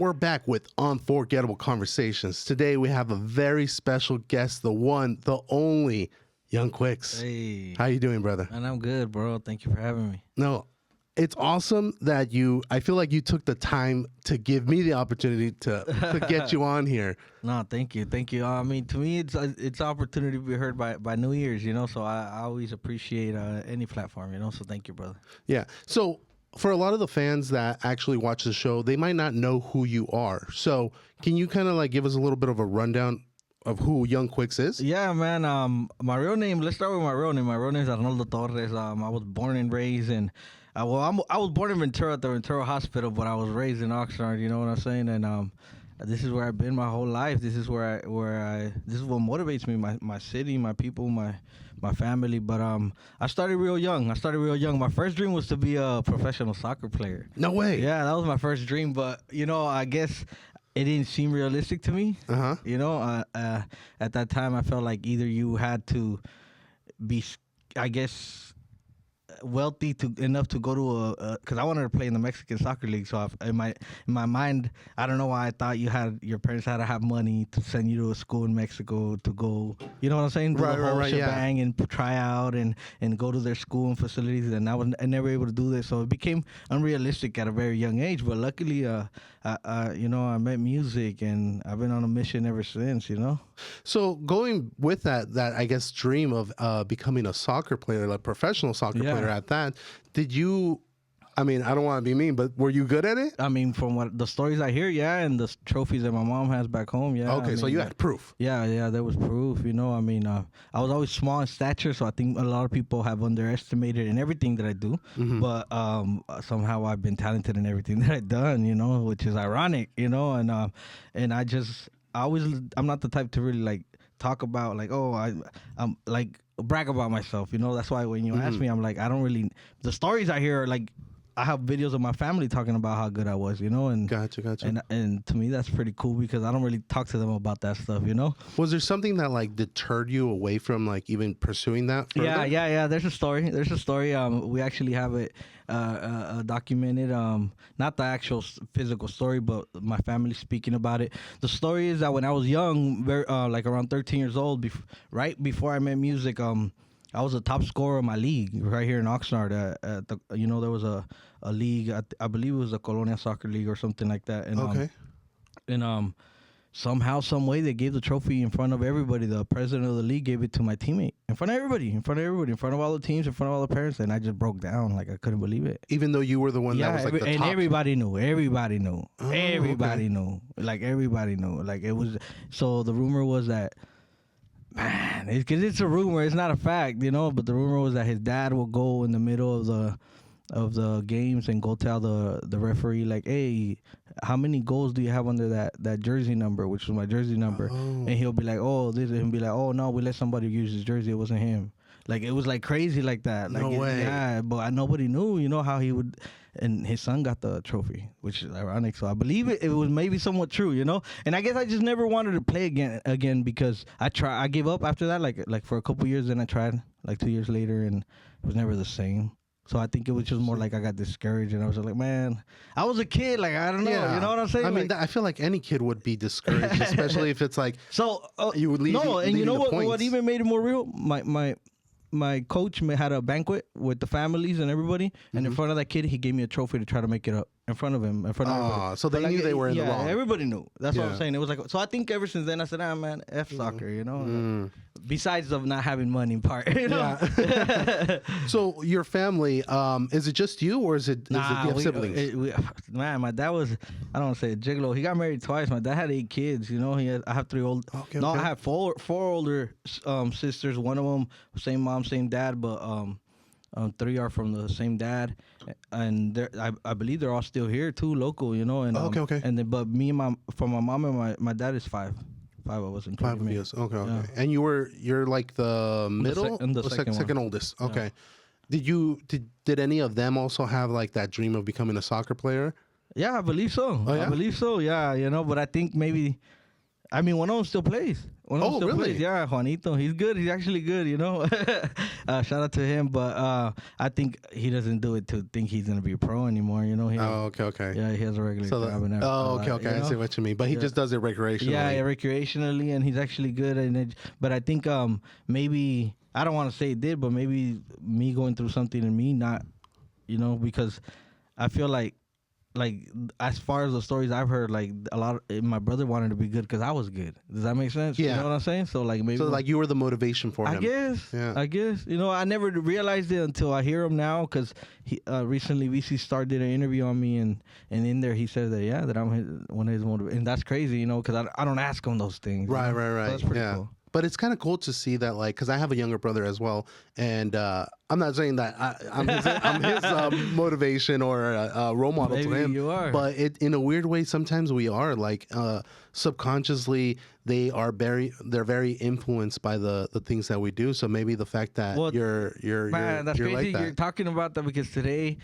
We're back with Unforgettable Conversations. Today we have a very special guest, the one, the only, Young Quicks. Hey. How you doing, brother? And I'm good, bro. Thank you for having me. No, it's awesome that I feel like you took the time to give me the opportunity to get you on here. No, thank you. Thank you. I mean, to me, it's an opportunity to be heard by new ears, so I always appreciate any platform, so thank you, brother. Yeah. So for a lot of the fans that actually watch the show, they might not know who you are. So can you kind of like give us a little bit of a rundown of who Young Quicks is? Yeah, man. My real name, let's start with my real name. My real name is Arnoldo Torres. I was born and raised in, I was born in Ventura at the Ventura Hospital, but I was raised in Oxnard, you know what I'm saying? And this is where I've been my whole life. This is where this is what motivates me, my city, my people, my family. But I started real young. My first dream was to be a professional soccer player. No way. Yeah, that was my first dream. But I guess it didn't seem realistic to me. At that time, I felt like either you had to be, I guess, wealthy enough to go to because I wanted to play in the Mexican soccer league. So in my mind, I don't know why I thought your parents had to have money to send you to a school in Mexico to go. You know what I'm saying? Right, shebang, and try out and go to their school and facilities. And I never able to do this, so it became unrealistic at a very young age. But luckily, I met music and I've been on a mission ever since. So going with that I guess dream of becoming a soccer player, like professional soccer player at that, did you, I mean, I don't want to be mean, but were you good at it? I mean, from what the stories I hear, and the trophies that my mom has back home, Okay, so you had proof. Yeah, there was proof, I mean, I was always small in stature, so I think a lot of people have underestimated in everything that I do, but somehow I've been talented in everything that I've done, which is ironic, and I'm not the type to really like talk about like, I'm like brag about myself, that's why when you ask me, I'm like, I don't really, the stories I hear are like, I have videos of my family talking about how good I was, and Gotcha. And to me that's pretty cool because I don't really talk to them about that stuff, Was there something that like deterred you away from like even pursuing that further? Yeah. There's a story. We actually have it documented. Not the actual physical story, but my family speaking about it. The story is that when I was young, like around 13 years old, right before I met music, I was a top scorer of my league right here in Oxnard. There was a league. I believe it was a Colonia Soccer League or something like that. And somehow, some way, they gave the trophy in front of everybody. The president of the league gave it to my teammate in front of everybody, in front of all the teams, in front of all the parents, and I just broke down. Like I couldn't believe it. Even though you were the one that was like the top. And everybody knew. Everybody knew. Oh, everybody okay. knew. Like everybody knew. Like it was. So the rumor was that. Man, because it's a rumor, it's not a fact, But the rumor was that his dad will go in the middle of the games and go tell the referee like, "Hey, how many goals do you have under that jersey number?" Which was my jersey number, and he'll be like, "Oh, this," and he'll be like, "Oh no, we let somebody use his jersey. It wasn't him." Like it was like crazy like that. Like, no way. Yeah, but nobody knew, how he would. And his son got the trophy, which is ironic. So I believe it was maybe somewhat true, And I guess I just never wanted to play again because I gave up after that, like for a couple years. Then I tried like 2 years later, and it was never the same. So I think it was just more like I got discouraged, and I was like, man, I was a kid. Like I don't know, you know what I'm saying? I mean, I feel like any kid would be discouraged, especially if it's like you would leave. No, and you know what? Points. What even made it more real? My coach had a banquet with the families and everybody, and in front of that kid, he gave me a trophy to try to make it up in front of him, in front of everybody. So they knew they were in the wrong. Yeah, everybody knew. That's what I'm saying. It was like, so I think ever since then, I said, man, F soccer, Besides of not having money part, Yeah. So your family, is it just you, or is it do you have siblings? Man, my dad was, I don't want to say a gigolo. He got married twice. My dad had 8 kids. I have 3 old. Okay, I have four older sisters. One of them same mom, same dad, but 3 are from the same dad, and I believe they're all still here too, local, And okay. And then, but me and my mom and my dad is 5 of us, including 5 of me. you. Okay. Yeah. And you're like the middle, second oldest. Okay. Did any of them also have like that dream of becoming a soccer player? Yeah, I believe so. Oh, yeah? I believe so. Yeah, but I think maybe. I mean, one of them still plays. One of them still really? plays. Yeah, Juanito. He's good. He's actually good, you know. Shout out to him. But I think he doesn't do it to think he's going to be a pro anymore, you know. Okay. Yeah, he has a regular job. And okay. I see what you mean. But he just does it recreationally. Yeah, recreationally, and he's actually good. But I think maybe, I don't want to say it did, but maybe me going through something and me not, you know, because I feel like as far as the stories I've heard, like my brother wanted to be good because I was good. Does that make sense? Yeah. You know what I'm saying? So like maybe. So like you were the motivation for him. I guess. Yeah. I guess. You know, I never realized it until I hear him now because he recently VC Star did an interview on me and in there he says that I'm one of his motivators, and that's crazy, you know, because I don't ask him those things. Right. So that's pretty cool. But it's kind of cool to see that, like, because I have a younger brother as well, and I'm not saying that I'm his motivation or role model to him. You are. But in a weird way, sometimes we are. Like, subconsciously, they're very influenced by the things that we do. So maybe the fact that you're that's you're crazy. like that. You're talking about that because today,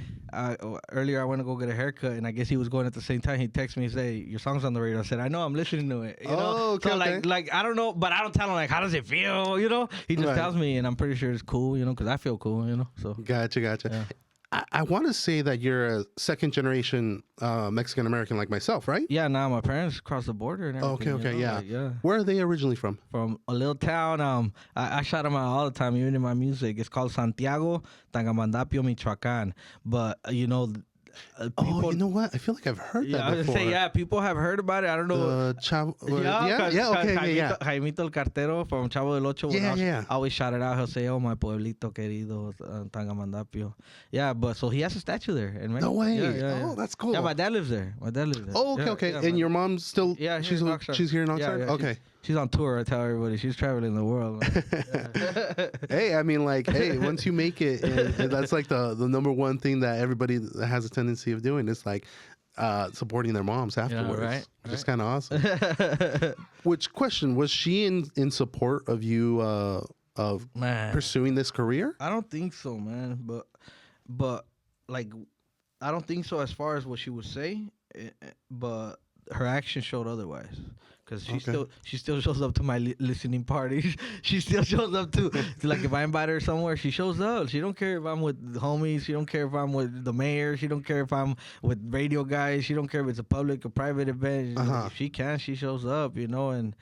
earlier I went to go get a haircut, and I guess he was going at the same time. He texted me and say, "Your song's on the radio." I said, "I know, I'm listening to it." You know? Okay, so okay. like I don't know, but I don't tell him like how does it feel. You know, he just tells me, and I'm pretty sure it's cool. You know, because I feel cool. You know, so Gotcha. Yeah. I want to say that you're a second generation Mexican American like myself, right? Yeah, now my parents crossed the border and everything. Okay, you know? yeah. Like, yeah. Where are they originally from? From a little town. I shout them out all the time, even in my music. It's called Santiago, Tangamandapio, Michoacan. But you know. People, you know what? I feel like I've heard that before. I was gonna say, people have heard about it. I don't know. Jaimito el Cartero from Chavo del Ocho. I always shout it out. He'll say, "Oh, my pueblito querido, Tangamandapio." Yeah, but so he has a statue there. No way. Yeah. Oh, that's cool. Yeah, my dad lives there. Oh, okay. And your mom's still? Yeah, she's here in Oxnard. Yeah, okay. She's on tour. I tell everybody she's traveling the world. Hey, I mean, like, once you make it, and that's like the number one thing that everybody has a tendency of doing. It's like supporting their moms afterwards. Right. Which is kind of awesome. Which question was she in support of you of pursuing this career? I don't think so, man. But like, I don't think so as far as what she would say. But her action showed otherwise. Because she still shows up to my listening parties. She still shows up to like if I invite her somewhere, she shows up. She don't care if I'm with the homies. She don't care if I'm with the mayor. She don't care if I'm with radio guys. She don't care if it's a public or private event. If she can, she shows up, you know. And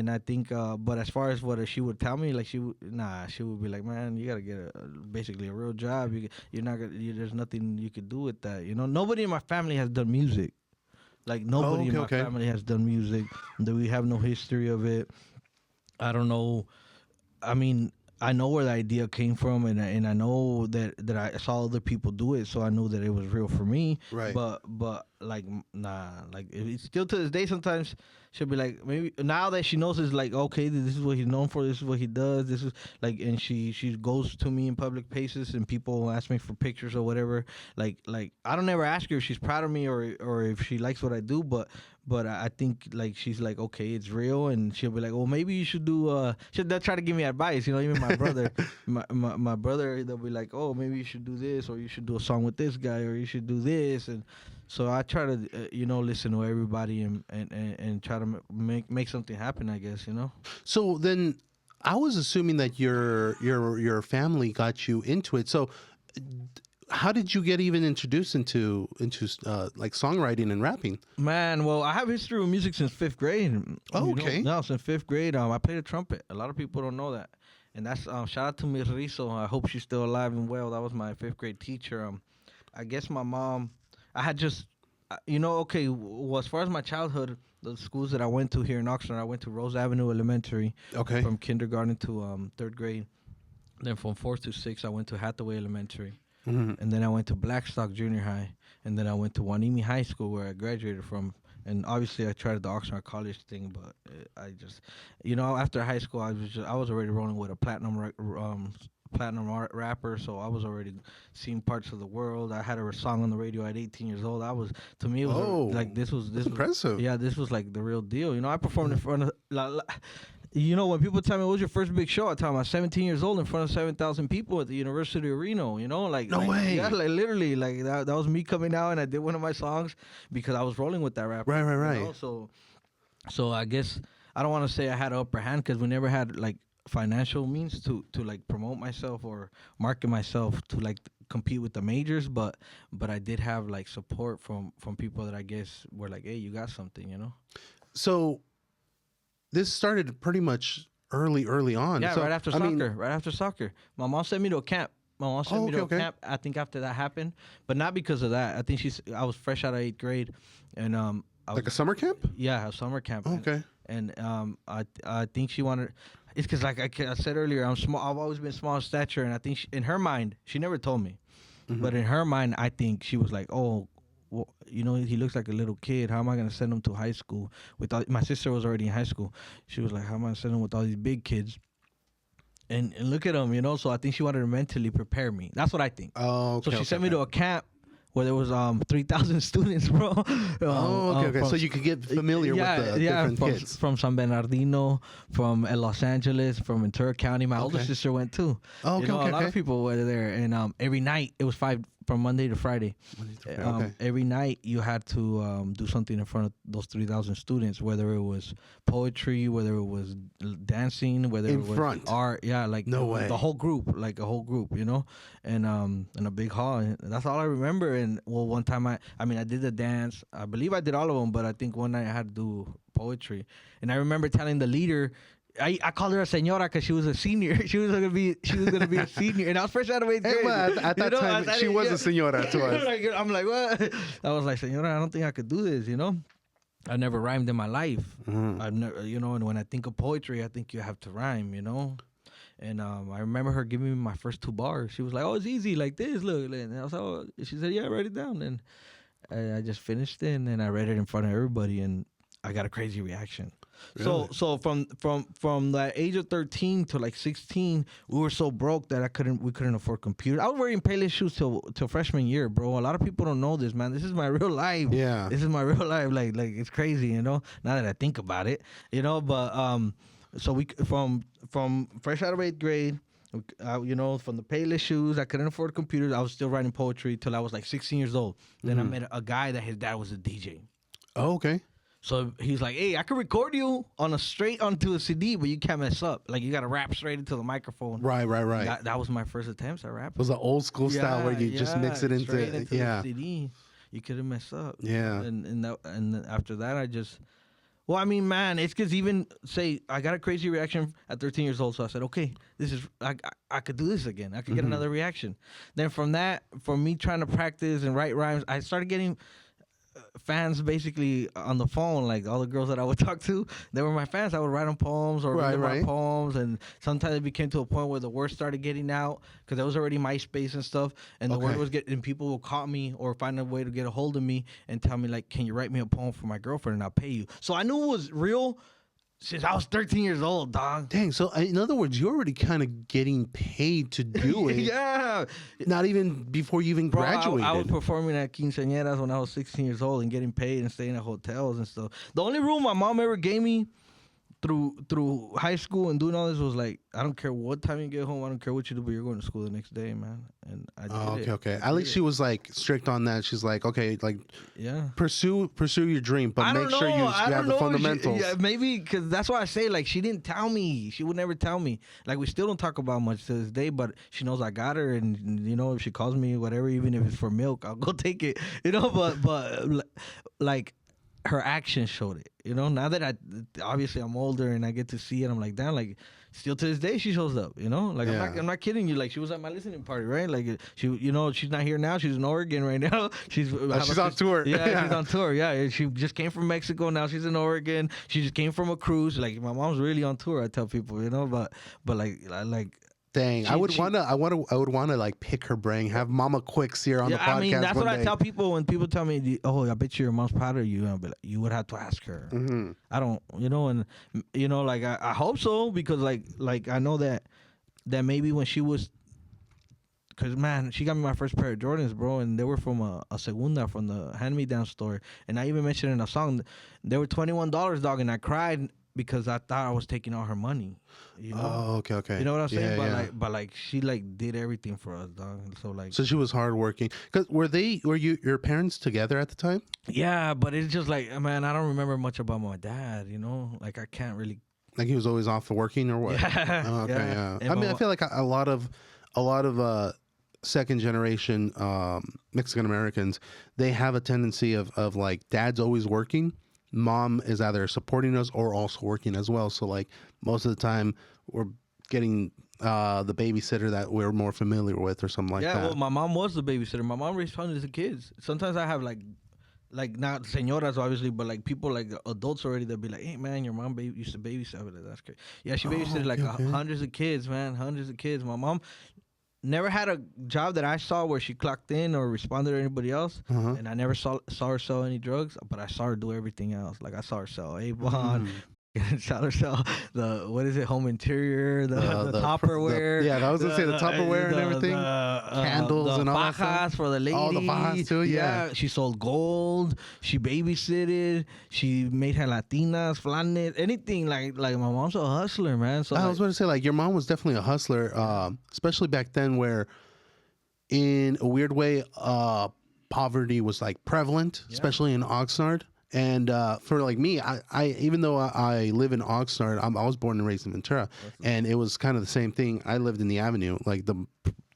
I think, but as far as what she would tell me, like she would be like, man, you gotta get basically a real job. You're not gonna. There's nothing you could do with that, you know. Nobody in my family has done music. Like, nobody in my family has done music. We have no history of it. I don't know. I mean, I know where the idea came from, and I know that I saw other people do it, so I knew that it was real for me. Right. But like, nah. Like, it's still to this day, sometimes she'll be like, maybe now that she knows it's like, okay, this is what he's known for. This is what he does. This is like, and she goes to me in public places, and people ask me for pictures or whatever. Like I don't ever ask her if she's proud of me or if she likes what I do, but I think like she's like, okay, it's real, and she'll be like, well, maybe you should do. They'll try to give me advice, you know. Even my brother, my brother, they'll be like, oh, maybe you should do this, or you should do a song with this guy, or you should do this, and so I try to listen to everybody and try to make something happen, I guess, you know. So then, I was assuming that your family got you into it. So, how did you get even introduced into like songwriting and rapping? Man, well, I have history with music since 5th grade. Oh, okay. No, since 5th grade. I played a trumpet. A lot of people don't know that. And that's shout out to Miss Rizzo. I hope she's still alive and well. That was my 5th grade teacher. I guess my mom. I had just, okay. Well, as far as my childhood, the schools that I went to here in Oxnard, I went to Rose Avenue Elementary. Okay. From kindergarten to 3rd grade. Then from 4th to 6th, I went to Hathaway Elementary. Mm-hmm. And then I went to Blackstock Junior High. And then I went to Wanimi High School, where I graduated from. And obviously, I tried the Oxnard College thing, but I just, after high school, I was already rolling with a platinum rapper, so I was already seeing parts of the world. I had a song on the radio at 18 years old. To me, it was like this was impressive. Yeah, this was like the real deal. I performed in front of. When people tell me, what was your first big show? I tell them I was 17 years old in front of 7,000 people at the University of Reno, No way. Yeah, like literally, like that was me coming out, and I did one of my songs because I was rolling with that rapper. Right. So I guess I don't want to say I had an upper hand because we never had like financial means to like promote myself or market myself to like compete with the majors, but I did have like support from people that I guess were like, hey, you got something, you know. So this started pretty much early on. Yeah, so, right after soccer. My mom sent me to a camp. Camp. I think after that happened, but not because of that. I think I was fresh out of 8th grade, and like a summer camp. Yeah, a summer camp. Okay. And I think she wanted. It's because like I said earlier, I'm small. I've always been small in stature, and I think in her mind, she never told me, but in her mind, I think she was like, oh. Well, you know, he looks like a little kid. How am I going to send him to high school? My sister was already in high school. She was like, how am I going to send him with all these big kids? And look at him, you know. So I think she wanted to mentally prepare me. That's what I think. Oh, okay. So she sent me to a camp where there was 3,000 students, bro. Okay. So you could get familiar with the different kids. From San Bernardino, from Los Angeles, from Ventura County. My older sister went too. Oh, okay, you know, a lot of people were there. And every night, it was 5 from Monday to Friday. Every night you had to do something in front of those 3,000 students, whether it was poetry, whether it was dancing, whether it was art. Yeah, like no way. The whole group, you know, and in a big hall. And that's all I remember. And well, one time I did the dance. I believe I did all of them, but I think one night I had to do poetry. And I remember telling the leader. I called her a señora because she was a senior. She was gonna be a senior, and I was fresh out of 8th grade. Hey, at that time, she was a señora to us. I'm like, what? I was like, señora, I don't think I could do this. You know, I never rhymed in my life. I've never, you know. And when I think of poetry, I think you have to rhyme. You know. And I remember her giving me my first 2 bars. She was like, "Oh, it's easy like this. Look." And I was like, oh. She said, "Yeah, write it down." And I just finished it, and then I read it in front of everybody, and I got a crazy reaction. Really? So from the age of 13 to like 16, we were so broke that we couldn't afford computers. I was wearing Payless shoes till freshman year, bro. A lot of people don't know this, man. This is my real life. Yeah. This is my real life. Like it's crazy, you know. Now that I think about it, you know. But so we from fresh out of 8th grade. You know, from the Payless shoes, I couldn't afford computers. I was still writing poetry till I was like 16 years old. Then I met a guy that his dad was a DJ. Oh, okay. So he's like, hey, I can record you straight onto a CD, but you can't mess up. Like, you got to rap straight into the microphone. Right. That was my first attempts at rapping. It was an old school style where you just mix it into the CD. You couldn't mess up. Yeah. And after that, I just... Well, I mean, man, it's because even, say, I got a crazy reaction at 13 years old, so I said, okay, I could do this again. I could get another reaction. Then from that, from me trying to practice and write rhymes, I started getting... fans basically on the phone, like all the girls that I would talk to, they were my fans. I would write them poems or read my poems, and sometimes it became to a point where the word started getting out because there was already MySpace and stuff, and the word was getting, and people would call me or find a way to get a hold of me and tell me like, can you write me a poem for my girlfriend and I'll pay you. So I knew it was real since I was 13 years old, dog. Dang, so in other words, you're already kind of getting paid to do it. Yeah. Not even before you even graduated. I was performing at quinceañeras when I was 16 years old and getting paid and staying at hotels and stuff. The only room my mom ever gave me through high school and doing all this was like, I don't care what time you get home, I don't care what you do, but you're going to school the next day, man. And I did it. Okay. At least she was like strict on that. She's like, okay, like, pursue your dream, but make sure you have the fundamentals. Maybe because that's why I say, like, she didn't tell me. She would never tell me. Like, we still don't talk about much to this day, but she knows I got her, and you know, if she calls me, whatever, even if it's for milk, I'll go take it. You know, but like, her actions showed it, you know. Now that obviously I'm older and I get to see it, I'm like, damn, like, still to this day she shows up, you know. Like, I'm not kidding you. Like, she was at my listening party, right? Like, she, you know, she's not here now. She's in Oregon right now. She's on tour. Yeah, she's on tour. Yeah, she just came from Mexico. Now she's in Oregon. She just came from a cruise. Like, my mom's really on tour. I tell people, you know, but like. Dang, I would want to like pick her brain, have Mama Quicks here on the podcast. I mean, that's what I tell people when people tell me, "Oh, I bet your mom's proud of you." I'll be like, you would have to ask her. I don't, you know, and you know, like I hope so, because like I know that maybe when she was, because man, she got me my first pair of Jordans, bro, and they were from a segunda from the hand-me-down store, and I even mentioned in a song they were $21, dog, and I cried. because I thought I was taking all her money. You know? Oh, okay. You know what I'm saying? Yeah, But she like did everything for us, dog. So like, so she was hardworking. Cause were your parents together at the time? yeah, but it's just like, man, I don't remember much about my dad. You know, like I can't really. Like he was always off working or what? Yeah. Oh, okay, yeah. I mean, I feel like a lot of second generation Mexican Americans, they have a tendency of like dad's always working, mom is either supporting us or also working as well. So like most of the time we're getting the babysitter that we're more familiar with or something like that. Yeah, well, my mom was the babysitter. My mom responded to the kids. Sometimes I have like not señoras obviously, but like people like adults already. They'll be like, "Hey man, your mom used to babysit." I'll be like, that's great. Yeah, she babysitted like hundreds of kids, man, hundreds of kids. My mom never had a job that I saw where she clocked in or responded to anybody else, and I never saw her sell any drugs, but I saw her do everything else. Like I saw her sell Avon. Saw her sell the home interior, the Tupperware. I was gonna say the Tupperware and everything, candles and all that stuff. For the ladies. All the fajas too. Yeah, she sold gold. She babysitted. She made gelatinas, flanes, anything. Like my mom's a hustler, man. So I was going to say like your mom was definitely a hustler, especially back then where, in a weird way, poverty was like prevalent, especially in Oxnard. And for like me, I even though I live in Oxnard, I was born and raised in Ventura, and it was kind of the same thing. I lived in the Avenue, like the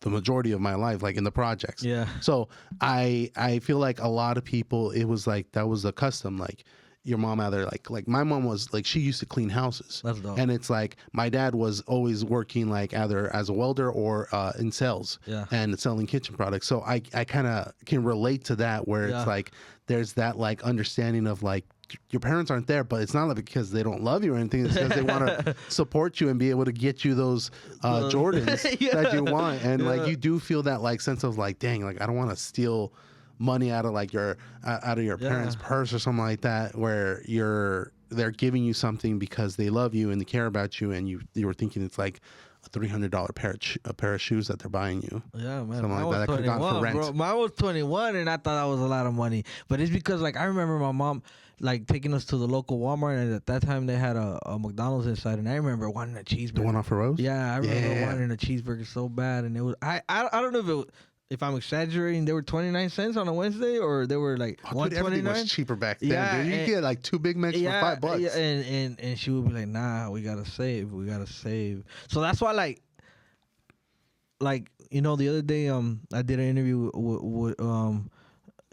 majority of my life, like in the projects. Yeah. So I feel like a lot of people, it was like that was a custom. Like your mom either like my mom was like, she used to clean houses. That's dope. And it's like my dad was always working like either as a welder or in sales and selling kitchen products. So I kind of can relate to that where it's like there's that like understanding of like your parents aren't there, but it's not like because they don't love you or anything. It's because they want to support you and be able to get you those Jordans that you want. And like you do feel that like sense of like, dang, like I don't want to steal money out of like your parents' purse or something like that, where they're giving you something because they love you and they care about you, and you were thinking it's like a $300 pair of shoes that they're buying you. Yeah, man. Something like that could have gone for rent. Bro. Mine was 21, and I thought that was a lot of money. But it's because like I remember my mom like taking us to the local Walmart, and at that time they had a McDonald's inside, and I remember wanting a cheeseburger. The one off of Rose? Yeah, I remember wanting a cheeseburger so bad, and it was I don't know if it was, if I'm exaggerating, they were 29 cents on a Wednesday, or they were like $1.29. Everything was cheaper back then. Yeah, dude. You get like 2 Big Macs for $5. Yeah, and she would be like, "Nah, we gotta save. So that's why, like you know, the other day, I did an interview with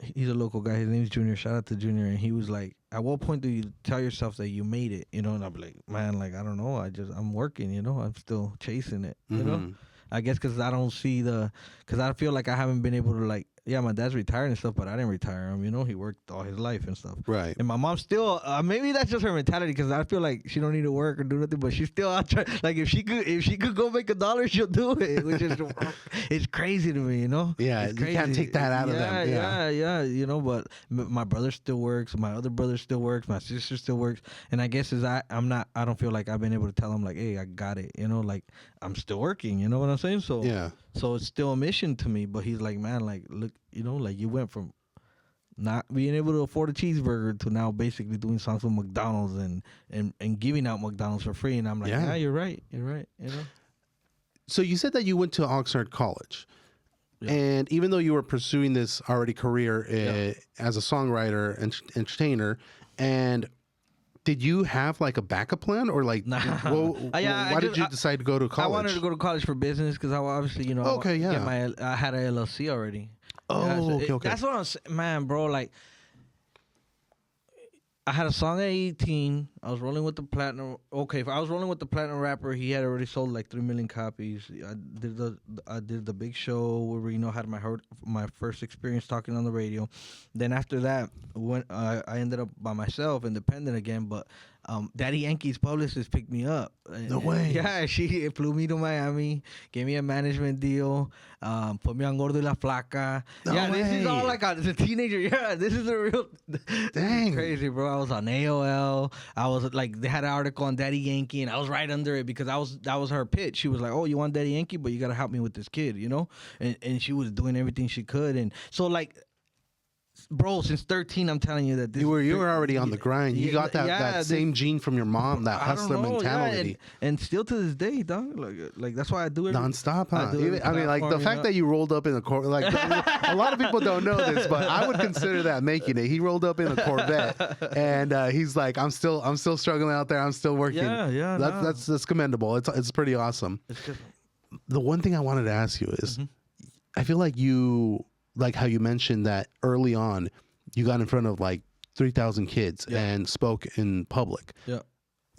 he's a local guy. His name's Junior. Shout out to Junior. And he was like, "At what point do you tell yourself that you made it?" You know, and I'd be like, "Man, like I don't know. I'm working. You know, I'm still chasing it. You know." I guess because I don't see because I feel like I haven't been able to like, yeah, my dad's retired and stuff, but I didn't retire him. You know, he worked all his life and stuff. Right. And my mom still, maybe that's just her mentality, because I feel like she don't need to work or do nothing, but she's still out trying. Like if she could go make $1, she'll do it, which is it's crazy to me, you know. Yeah, you can't take that out of them. Yeah. You know, but my brother still works, my other brother still works, my sister still works, and I guess I don't feel like I've been able to tell them like, hey, I got it. You know, like I'm still working. You know what I'm saying? So yeah. So it's still a mission to me, but he's like, man, like, look, you know, like you went from not being able to afford a cheeseburger to now basically doing songs with McDonald's and giving out McDonald's for free. And I'm like, yeah, you're right. You know? So you said that you went to Oxnard College. Yeah. And even though you were pursuing this already career as a songwriter and entertainer, and did you have like a backup plan, or like, why did you decide to go to college? I wanted to go to college for business because I obviously, you know, I had an LLC already. Oh, okay. That's what I'm saying, man, bro. Like, I had a song at 18. I was rolling with the platinum. Okay, if I was rolling with the platinum rapper, he had already sold like 3 million copies. I did the big show where, you know, had my first experience talking on the radio. Then after that, when I ended up by myself, independent again. But Daddy Yankee's publicist picked me up. No way. Yeah, she flew me to Miami, gave me a management deal, put me on Gordo y la Flaca. No way. This is all like as a teenager. Yeah, this is the real. Dang. Crazy, bro. I was on AOL. I was like, they had an article on Daddy Yankee, and I was right under it because that was her pitch. She was like, "Oh, you want Daddy Yankee, but you gotta help me with this kid," you know. And she was doing everything she could, and so like, Bro, since 13, I'm telling you that this you were already on the grind. You got that same gene from your mom, that hustler mentality. And still to this day, dog. Like that's why I do it nonstop, huh? I mean, like the fact that you rolled up in a Corvette, like a lot of people don't know this, but I would consider that making it. He rolled up in a Corvette, and he's like, I'm still struggling out there. I'm still working. Yeah. That's commendable. It's pretty awesome. It's good. The one thing I wanted to ask you is, I feel like like how you mentioned that early on, you got in front of like 3,000 kids and spoke in public. Yeah.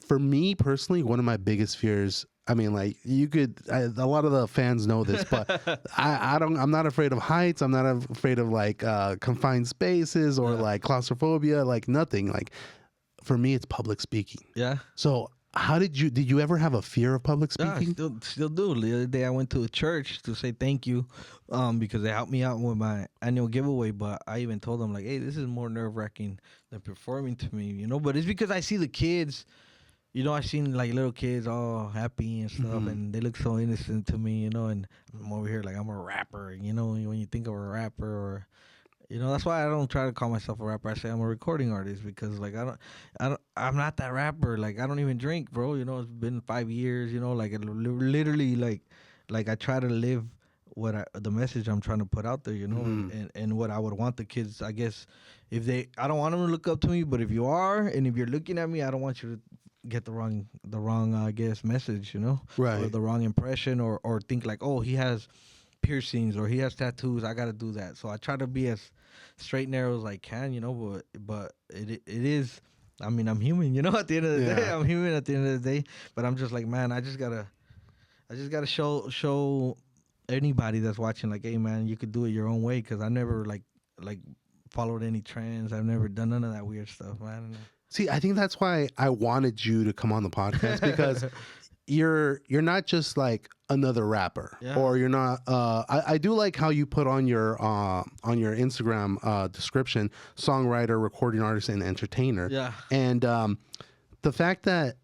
For me personally, one of my biggest fears, I mean, like a lot of the fans know this, but I'm not afraid of heights. I'm not afraid of like confined spaces or like claustrophobia, like nothing. Like for me, it's public speaking. Yeah. So did you ever have a fear of public speaking? Yeah, still do. The other day I went to a church to say thank you, because they helped me out with my annual giveaway. But I even told them like, hey, this is more nerve-wracking than performing to me, you know. But it's because I see the kids, you know. I seen like little kids all happy and stuff, and they look so innocent to me, you know. And I'm over here like I'm a rapper, you know. When you think of a rapper, or you know, that's why I don't try to call myself a rapper. I say I'm a recording artist, because like I'm not that rapper. Like I don't even drink, bro. You know, it's been 5 years. You know, like literally, like I try to live the message I'm trying to put out there. You know, and what I would want the kids. I guess I don't want them to look up to me, but if you are, and if you're looking at me, I don't want you to get the wrong I guess message. You know, right? Or the wrong impression, or think like, oh, he has piercings or he has tattoos, I gotta do that. So I try to be as straight and narrow as I can, you know, but it is, I mean, I'm human, you know. At the end of the day, I'm human at the end of the day. But I'm just like, man, I just gotta show anybody that's watching, like, hey man, you could do it your own way, because I never like followed any trends. I've never done none of that weird stuff, man. See, I think that's why I wanted you to come on the podcast, because you're not just like another rapper, or you're not. I do like how you put on your Instagram description, songwriter, recording artist, and entertainer. Yeah. And the fact that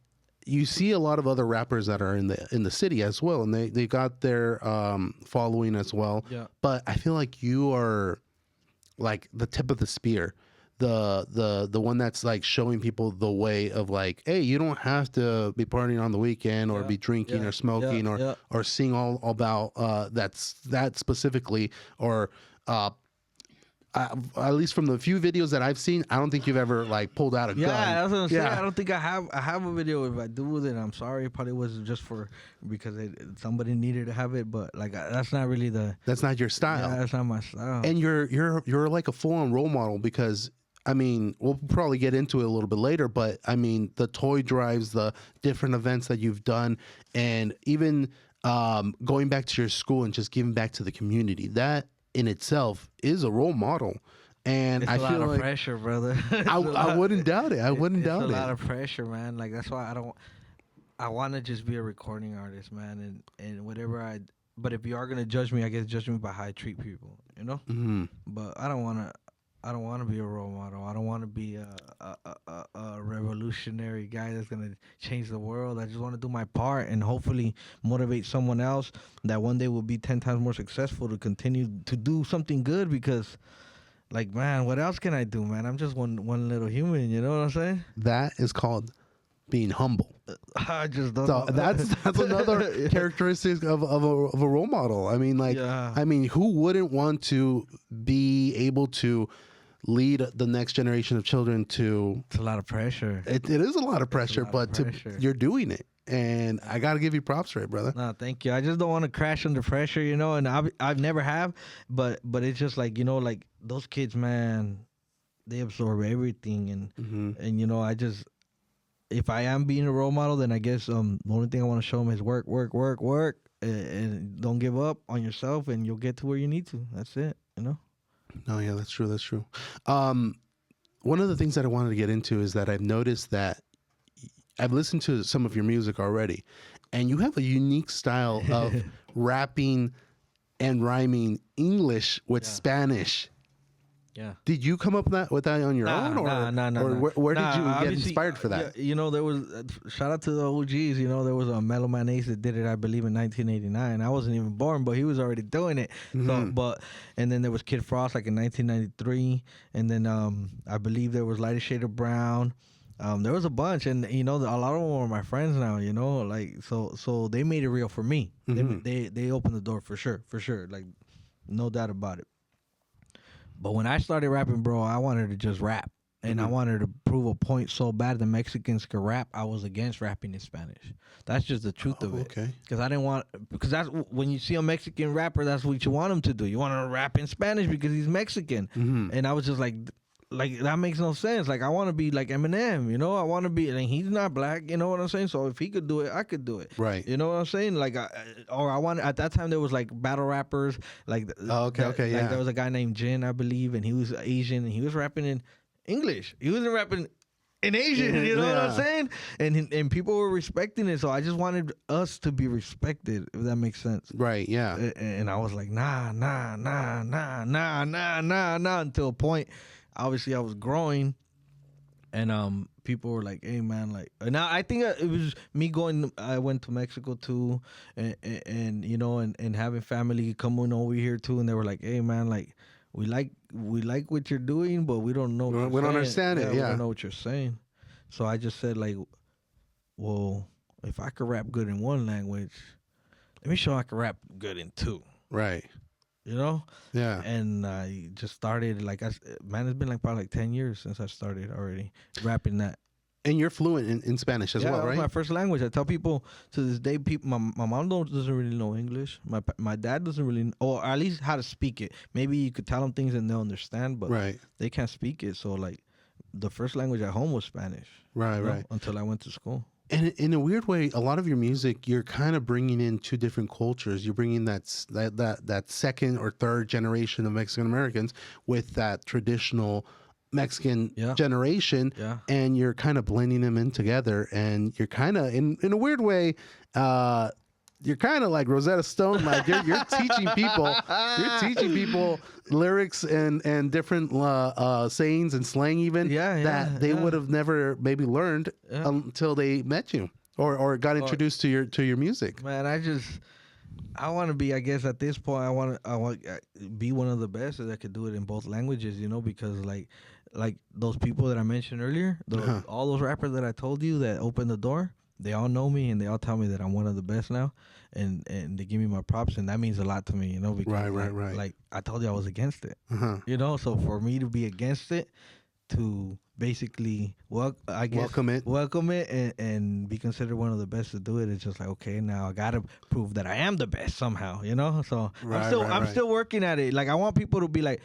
you see a lot of other rappers that are in the city as well, and they got their following as well. Yeah. But I feel like you are like the tip of the spear. The one that's like showing people the way of like, hey, you don't have to be partying on the weekend or be drinking or smoking or seeing all about that specifically, or at least from the few videos that I've seen, I don't think you've ever like pulled out a gun. Yeah, that's what I'm saying. I don't think I have a video. If I do, then I'm sorry. It probably was just because somebody needed to have it, but like that's not really that's not your style. Yeah, that's not my style. And you're like a full-on role model, because I mean, we'll probably get into it a little bit later, but I mean, the toy drives, the different events that you've done, and even going back to your school and just giving back to the community, that in itself is a role model. And it's I feel a lot like of pressure, brother. I wouldn't doubt it. I wouldn't doubt it. It's a lot of pressure, man. Like that's why I want to just be a recording artist, man, and whatever but if you are gonna judge me, I guess judge me by how I treat people, you know. But I don't want to be a role model. I don't want to be a revolutionary guy that's going to change the world. I just want to do my part and hopefully motivate someone else that one day will be 10 times more successful to continue to do something good, because, like, man, what else can I do, man? I'm just one little human, you know what I'm saying? That is called being humble. I just don't know. So that's another characteristic of a role model. I mean, like, I mean, who wouldn't want to be able to lead the next generation of children to... It's a lot of pressure. It is a lot of pressure, but you're doing it. And I got to give you props for it, brother. No, thank you. I just don't want to crash under pressure, you know, and I've never have, but it's just like, you know, like those kids, man, they absorb everything. And you know, if I am being a role model, then I guess the only thing I want to show them is work, and don't give up on yourself, and you'll get to where you need to. That's it, you know? No, yeah, that's true. That's true. One of the things that I wanted to get into is that I've noticed that I've listened to some of your music already, and you have a unique style of rapping and rhyming English with Spanish. Yeah. Did you come up with that on your own, or where did you get inspired for that? Yeah, you know, there was shout out to the OGs. You know, there was a Mellow Man Ace that did it, I believe, in 1989. I wasn't even born, but he was already doing it. So, and then there was Kid Frost like in 1993, and then I believe there was Lighter Shade of Brown. There was a bunch, and you know, a lot of them are my friends now. You know, like so they made it real for me. They opened the door for sure, like no doubt about it. But when I started rapping, bro, I wanted to just rap. And I wanted to prove a point so bad the Mexicans could rap, I was against rapping in Spanish. That's just the truth of it. Okay. Because that's when you see a Mexican rapper, that's what you want him to do. You want him to rap in Spanish because he's Mexican. And I was just like that makes no sense. Like, I want to be like Eminem, you know? I want to be, and he's not black, you know what I'm saying? So if he could do it, I could do it. Right. You know what I'm saying? Like, at that time, there was like battle rappers. Like, there was a guy named Jin, I believe, and he was Asian, and he was rapping in English. He wasn't rapping in Asian, you know what I'm saying? And people were respecting it, so I just wanted us to be respected, if that makes sense. Right, yeah. And I was like, nah, until a point. Obviously, I was growing, and people were like, "Hey, man!" Like, now I think it was me going. I went to Mexico too, and you know, and having family coming over here too, and they were like, "Hey, man! Like, we like what you're doing, but we don't know. We don't understand it. We don't know what you're saying." So I just said, like, "Well, if I could rap good in one language, let me show I can rap good in two." Right. You know? Yeah. And I just started, like, it's been like probably like 10 years since I started already rapping that. And you're fluent in Spanish as well, right? Yeah, that's my first language. I tell people to this day, my mom doesn't really know English. My dad doesn't really, or at least how to speak it. Maybe you could tell them things and they'll understand, but they can't speak it. So, like, the first language at home was Spanish. Right. Until I went to school. And in a weird way, a lot of your music, you're kind of bringing in two different cultures. You're bringing that second or third generation of Mexican Americans with that traditional Mexican generation, and you're kind of blending them in together. And you're kind of, in a weird way, you're kind of like Rosetta Stone. Like you're teaching people lyrics and different sayings and slang even that they would have never maybe learned until they met you or got introduced to your music. Man, I want to be, I guess at this point, I want to be one of the best that could do it in both languages, you know, because like those people that I mentioned earlier, all those rappers that I told you that opened the door, they all know me and they all tell me that I'm one of the best now, and they give me my props, and that means a lot to me, you know, because right. Like I told you, I was against it, you know, so for me to be against it, to basically welcome it and be considered one of the best to do it, it's just like, okay, now I gotta prove that I am the best somehow, you know. So I'm still working at it. Like, I want people to be like,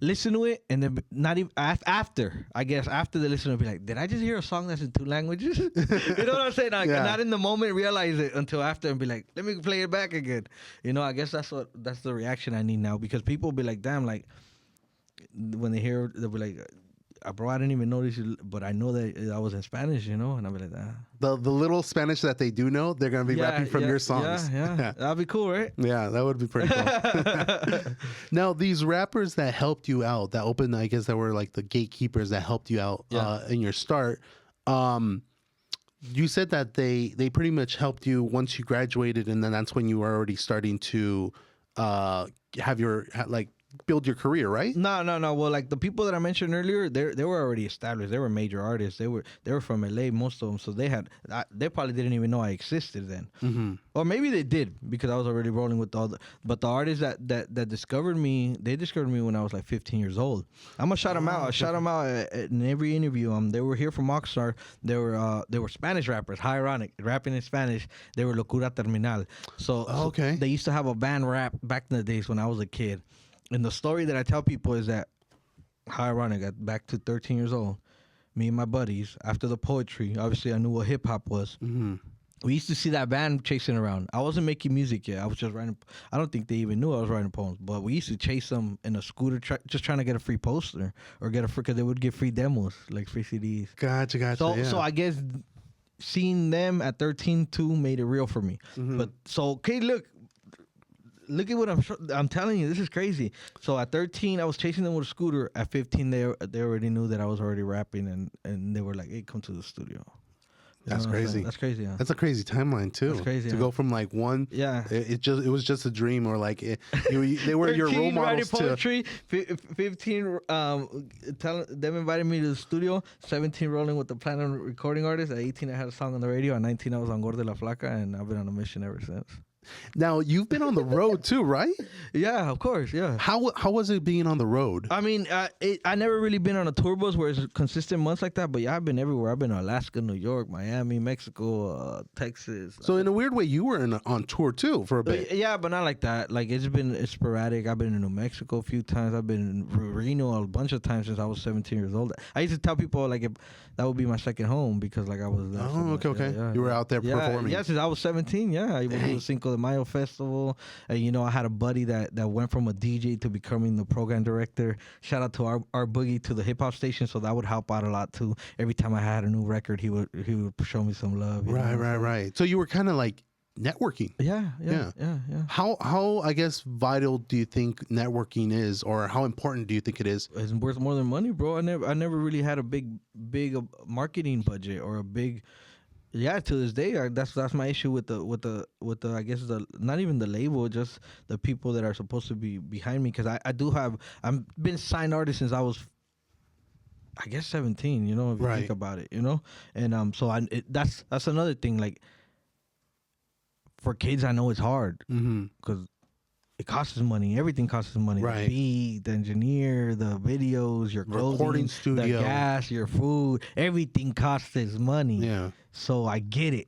listen to it, and then not even after they listen, to be like, did I just hear a song that's in two languages? You know what I'm saying? Like, not in the moment realize it until after and be like, let me play it back again. You know, I guess that's the reaction I need now, because people will be like, damn, like when they hear, they'll be like, bro, I didn't even notice you, but I know that I was in Spanish, you know, and I'll be like, ah. The little Spanish that they do know, they're gonna be rapping from your songs. Yeah, that'd be cool, right? Yeah, that would be pretty cool. Now, these rappers that helped you out, that opened, I guess, that were like the gatekeepers that helped you out in your start. You said that they pretty much helped you once you graduated, and then that's when you were already starting to build your career, right? No. Well, like the people that I mentioned earlier, they were already established. They were major artists. They were from LA, most of them. So they probably didn't even know I existed then, or maybe they did, because I was already rolling with But the artists that discovered me, they discovered me when I was like 15 years old. I'm gonna shout them out. I shout them out in every interview. They were here from Oxnard. They were Spanish rappers. How ironic, rapping in Spanish. They were Locura Terminal. So they used to have a band rap back in the days when I was a kid. And the story that I tell people is that, how ironic, back to 13 years old, me and my buddies, after the poetry, obviously I knew what hip-hop was. We used to see that band chasing around. I wasn't making music yet. I was just writing. I don't think they even knew I was writing poems. But we used to chase them in a scooter, just trying to get a free poster or because they would get free demos, like free CDs. Gotcha. So I guess seeing them at 13 too made it real for me. But so, okay, look. look at what I'm telling you. This is crazy. So at 13, I was chasing them with a scooter. At 15, they already knew that I was already rapping, and they were like, "Hey, come to the studio." That's crazy. That's crazy. Yeah. That's a crazy timeline too. That's crazy. To go from like one. Yeah. It was just a dream, or like they were your role models poetry, 15 them invited me to the studio. 17 rolling with the platinum recording artist. At 18, I had a song on the radio. At 19, I was on Gorda La Flaca, and I've been on a mission ever since. Now you've been on the road too, right? Yeah, of course. Yeah. How was it being on the road? I mean, I never really been on a tour bus where it's consistent months like that. But yeah, I've been everywhere. I've been to Alaska, New York, Miami, Mexico, Texas. So in a weird way, you were on tour too for a bit. Yeah, but not like that. Like it's sporadic. I've been in New Mexico a few times. I've been in Reno a bunch of times since I was 17 years old. I used to tell people like if that would be my second home because like I was. Oh, okay. Yeah. You were out there performing. Yeah, since I was 17. Yeah, I went to the Cinco de Mayo festival. You know, I had a buddy that went from a DJ to becoming the program director. Shout out to our boogie to the hip hop station, so that would help out a lot too. Every time I had a new record, he would show me some love. Right. So you were kind of like networking. Yeah. How I guess vital do you think networking is, or how important do you think it is? It's worth more than money, bro. I never really had a big marketing budget or a big. Yeah, to this day, that's my issue with the I guess not even the label, just the people that are supposed to be behind me. Because I've been signed artist since I was, I guess 17. You know, if you think about it, you know, and so that's another thing. Like for kids, I know it's hard because it costs money. Everything costs money. Right. The beat, the engineer, the videos, your clothing, recording studio, the gas, your food. Everything costs money. Yeah. So I get it.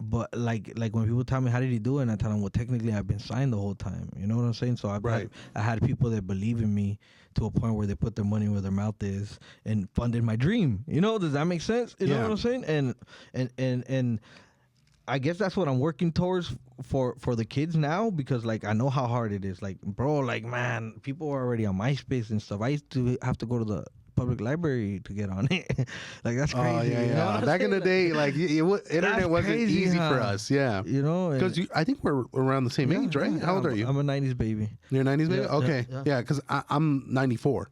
But like when people tell me how did he do it, and I tell them, well, technically I've been signed the whole time. You know what I'm saying? So I had people that believe in me to a point where they put their money where their mouth is and funded my dream. You know, does that make sense? You know what I'm saying? And I guess that's what I'm working towards for the kids now, because like I know how hard it is. Like, bro, like man, people are already on MySpace and stuff. I used to have to go to the public library to get on it. Like that's crazy. Oh yeah. You know Back in the day, like internet wasn't easy for us. Yeah. You know, because I think we're around the same age, right? How old are you? I'm a '90s baby. You're a '90s baby. Okay. Yeah, because I'm '94.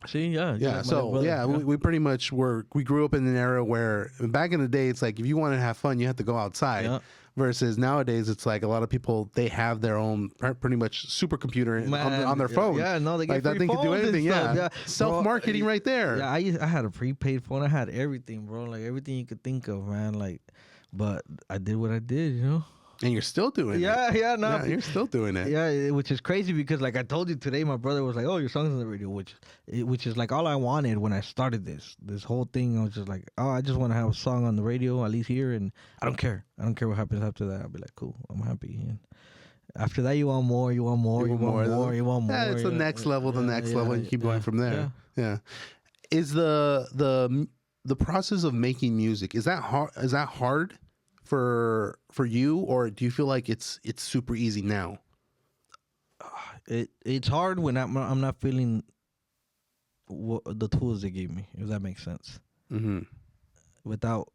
See, yeah. We pretty much we grew up in an era where back in the day, it's like if you wanted to have fun, you had to go outside. Yeah. Versus nowadays, it's like a lot of people, they have their own pretty much supercomputer on their phone. Yeah, no, they get like that thing can do anything. Yeah. Self-marketing right there. Yeah, I had a prepaid phone. I had everything, bro. Like everything you could think of, man. Like, but I did what I did, you know. And you're still doing it. Yeah, you're still doing it. Yeah, which is crazy because, like I told you today, my brother was like, "Oh, your song's on the radio," which is like all I wanted when I started this whole thing. I was just like, "Oh, I just want to have a song on the radio, at least here, and I don't care. I don't care what happens after that. I'll be like, cool, I'm happy." And after that, you want more, you want more. Yeah, it's the next level, and you keep going from there. Yeah. Is the process of making music, is that hard for you, or do you feel like it's super easy now? It's hard when I'm not feeling the tools they gave me, if that makes sense. Mm-hmm. Without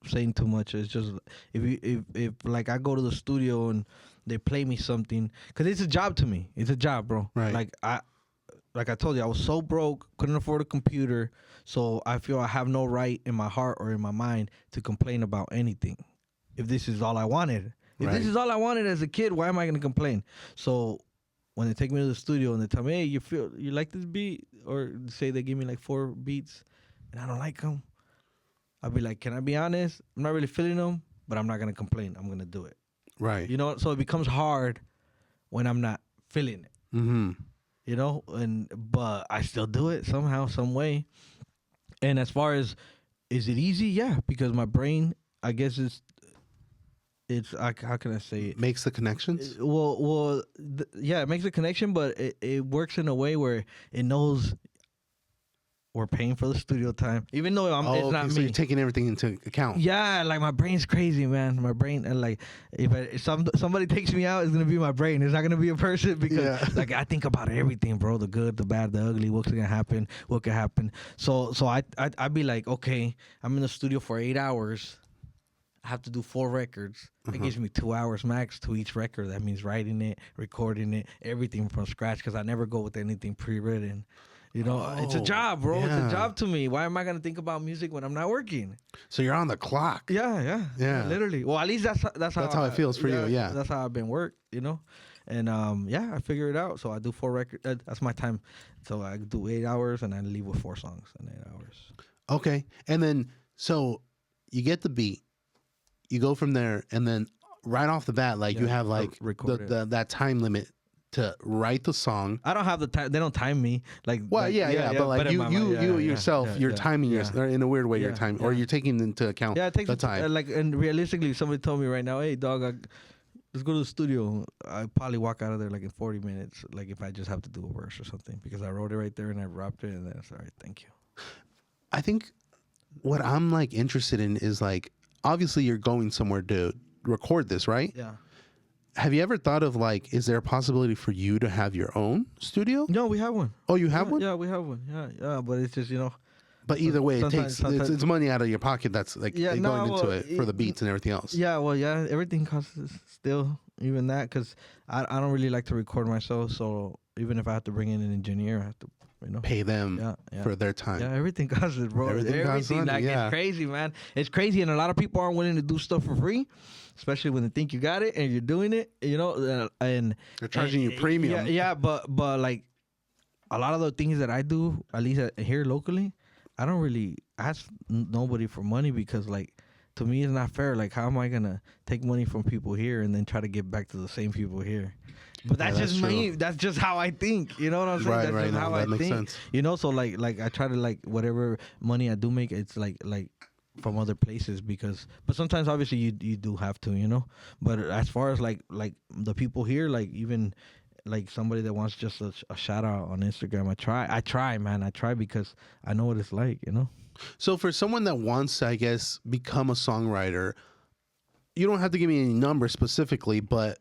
saying too much, it's just if like I go to the studio and they play me something, because it's a job to me. It's a job, bro. Right. Like I told you, I was so broke, couldn't afford a computer, so I feel I have no right in my heart or in my mind to complain about anything. If this is all I wanted. If this is all I wanted as a kid, why am I going to complain? So when they take me to the studio and they tell me, hey, you like this beat? Or say they give me like 4 beats and I don't like them. I'll be like, can I be honest? I'm not really feeling them, but I'm not going to complain. I'm going to do it. Right. You know, so it becomes hard when I'm not feeling it. Mm-hmm. You know, but I still do it somehow, some way. And as far as, is it easy? Yeah, because my brain, I guess it's how can I say it? Makes the connections? Yeah, it makes a connection, but it works in a way where it knows we're paying for the studio time, even though it's not me. So you're taking everything into account. Yeah, like my brain's crazy, man. My brain, and like if somebody takes me out, it's gonna be my brain. It's not gonna be a person, because like I think about everything, bro. The good, the bad, the ugly. What's gonna happen? What could happen? So I'd be like, okay, I'm in the studio for 8 hours. I have to do 4 records. It gives me 2 hours max to each record. That means writing it, recording it, everything from scratch, because I never go with anything pre-written. You know, it's a job, bro. It's a job to me. Why am I going to think about music when I'm not working? So you're on the clock. Yeah. Literally. Well, at least that's how it feels for you, yeah. That's how I've been worked, you know? And, I figure it out. So I do 4 records. That's my time. So I do 8 hours, and I leave with 4 songs in 8 hours. Okay. And then, so you get the beat. You go from there, and then right off the bat, like you have like that time limit to write the song. I don't have the time. They don't time me. Like, well, but like you yourself, you're timing yourself in a weird way. You're timing, or you're taking into account the time. Like, and realistically, somebody told me right now, "Hey, dog, let's go to the studio." I probably walk out of there like in 40 minutes. Like if I just have to do a verse or something, because I wrote it right there and I rapped it, and then it's all right. Thank you. I think what I'm like interested in is like, obviously you're going somewhere to record this, right? Yeah. Have you ever thought of like, is there a possibility for you to have your own studio? No, we have one. Oh, you have one? Yeah, we have one. Yeah, but it's just, But either way, it's money out of your pocket that's like going into it for the beats and everything else. Yeah, well, everything costs still, even that, because I don't really like to record myself. So even if I have to bring in an engineer, I have to pay them for their time. Yeah, everything costs it, bro. Everything costs money, like, it's crazy, man. It's crazy, and a lot of people aren't willing to do stuff for free, especially when they think you got it and you're doing it, and they're charging you premium. Yeah, but like a lot of the things that I do, at least here locally, I don't really ask nobody for money, because like, to me, it's not fair. Like, how am I gonna take money from people here and then try to give back to the same people here? But that's just me. That's just how I think. You know what I'm saying? That's just how I think. Sense. So like I try to, like, whatever money I do make, it's like from other places, but sometimes obviously you do have to, But as far as like the people here, like even like somebody that wants just a shout out on Instagram, I try, man. I try because I know what it's like, So for someone that wants to, I guess, become a songwriter, you don't have to give me any numbers specifically, but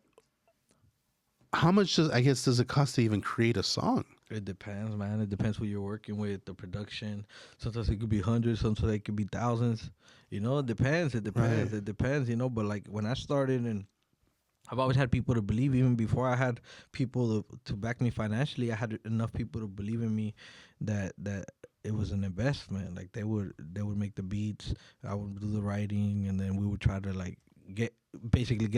how much does it cost to even create a song? It depends, man. It depends who you're working with, the production. Sometimes it could be hundreds, sometimes it could be thousands. It depends. It depends. Right. It depends, But like when I started, and I've always had people to believe, even before I had people to back me financially, I had enough people to believe in me that it was an investment. Like they would make the beats, I would do the writing, and then we would try to like get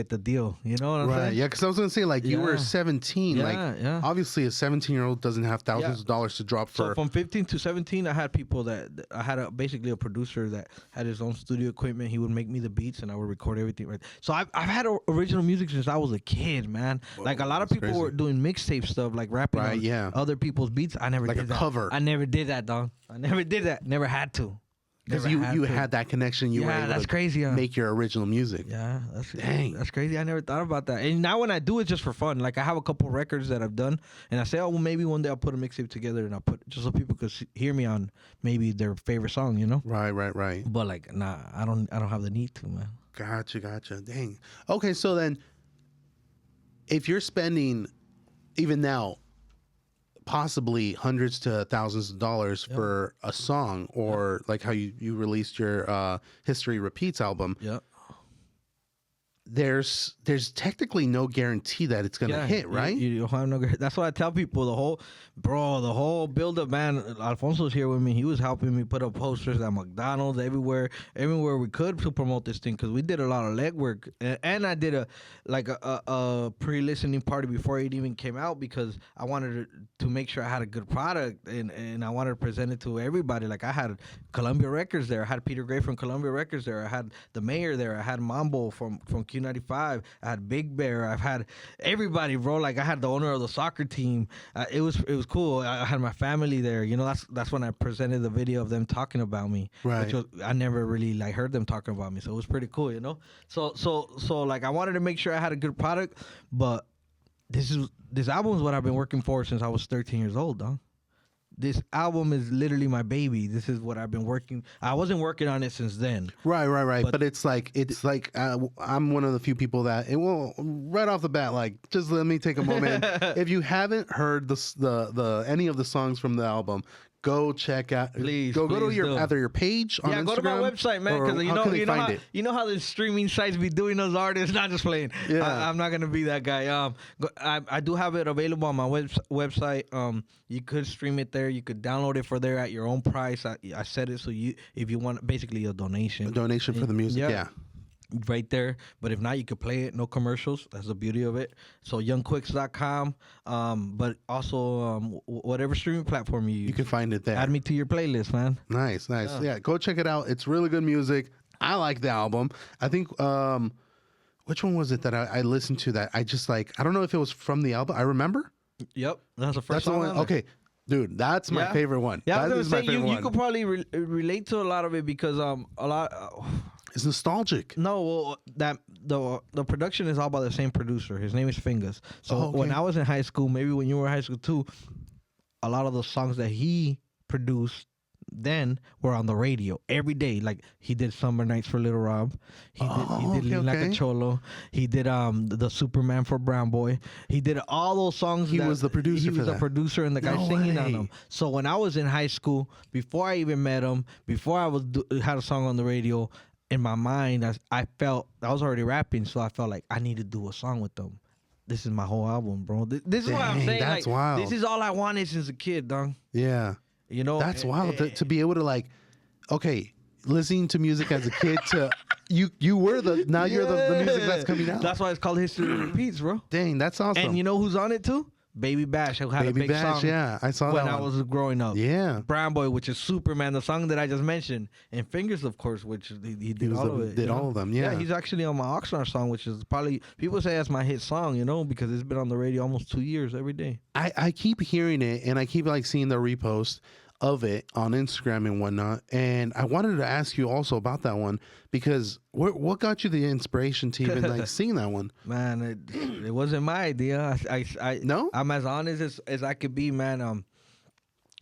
the deal. You know what I'm saying? Yeah, because I was gonna say, like, you were 17. Yeah. Obviously, a 17-year-old doesn't have thousands of dollars to drop for. So from 15 to 17, I had people that I had basically a producer that had his own studio equipment. He would make me the beats, and I would record everything. Right. So I've had original music since I was a kid, man. Whoa, like a lot of people were doing mixtape stuff, like rapping on other people's beats. I never did that. Like a cover. I never did that, dog. I never did that. Never had to. Because you had that connection, you were able to make your original music. Yeah, that's crazy. I never thought about that. And now when I do it, just for fun. Like I have a couple records that I've done, and I say, oh, well, maybe one day I'll put a mixtape together, and I'll put just so people could hear me on maybe their favorite song, Right. But like, nah, I don't have the need to, man. Gotcha. Dang. Okay, so then, if you're spending, even now, possibly hundreds to thousands of dollars for a song, or like how you released your History Repeats album. Yeah. There's technically no guarantee that it's gonna hit, right? You have no. That's what I tell people. The whole build up, man. Alfonso's here with me. He was helping me put up posters at McDonald's, everywhere we could to promote this thing, because we did a lot of legwork. And I did a pre-listening party before it even came out, because I wanted to make sure I had a good product, and I wanted to present it to everybody. Like I had Columbia Records there. I had Peter Gray from Columbia Records there. I had the mayor there. I had Mambo from Q95. I had Big Bear. I've had everybody, bro. Like I had the owner of the soccer team. It was cool. I had my family there. That's when I presented the video of them talking about me. Right. I never really like heard them talking about me, so it was pretty cool. So like I wanted to make sure I had a good product, but this album is what I've been working for since I was 13 years old, dog. This album is literally my baby. This is what I've been working. I wasn't working on it since then. Right. But it's like I'm one of the few people that right off the bat, like, just let me take a moment. If you haven't heard the any of the songs from the album, go check out. Please, go to please your do. either your page on Instagram. Go to my website, man. Because you know how the streaming sites be doing those artists. Not just playing. Yeah. I'm not gonna be that guy. I do have it available on my website. You could stream it there. You could download it for there at your own price. I set it so if you want, basically a donation. A donation for the music. Yeah. Right there. But if not, you could play it. No commercials. That's the beauty of it. So youngquicks.com. But also whatever streaming platform you use. You can find it there. Add me to your playlist, man. Nice. Yeah, go check it out. It's really good music. I like the album. I think which one was it that I listened to that I just like? I don't know if it was from the album. I remember. Yep, that's the first song. Okay, dude, that's my favorite one. Yeah, that is my favorite one. You could probably relate to a lot of it because a lot. It's nostalgic. No, well, that the production is all by the same producer. His name is Fingers. So when I was in high school, maybe when you were in high school too, a lot of the songs that he produced then were on the radio every day. Like he did Summer Nights for Little Rob. He did Lean Like a Cholo. He did the Superman for Brown Boy. He did all those songs. He was the producer. He was the producer and the guy singing on them. So when I was in high school, before I even met him, before I had a song on the radio, in my mind, I felt I was already rapping, so I felt like I need to do a song with them. This is my whole album, bro. This is what I'm saying. That's like, wild. This is all I wanted since a kid, dog. Yeah. You know, that's wild to be able to like, okay, listening to music as a kid to you were the music that's coming out. That's why it's called History Repeats, bro. Dang, that's awesome. And you know who's on it too? Baby Bash, who had a big song. Yeah, I saw when that I was growing up. Yeah, Brown Boy, which is Superman, the song that I just mentioned, and Fingers, of course, which he did all of it. Did all of them, yeah. Yeah, he's actually on my Oxnard song, which is probably people say that's my hit song, you know, because it's been on the radio almost 2 years every day. I keep hearing it, and I keep like seeing the repost of it on Instagram and whatnot. And I wanted to ask you also about that one because what got you the inspiration to even like sing that one? Man, it wasn't my idea. No, I'm as honest as I could be, man.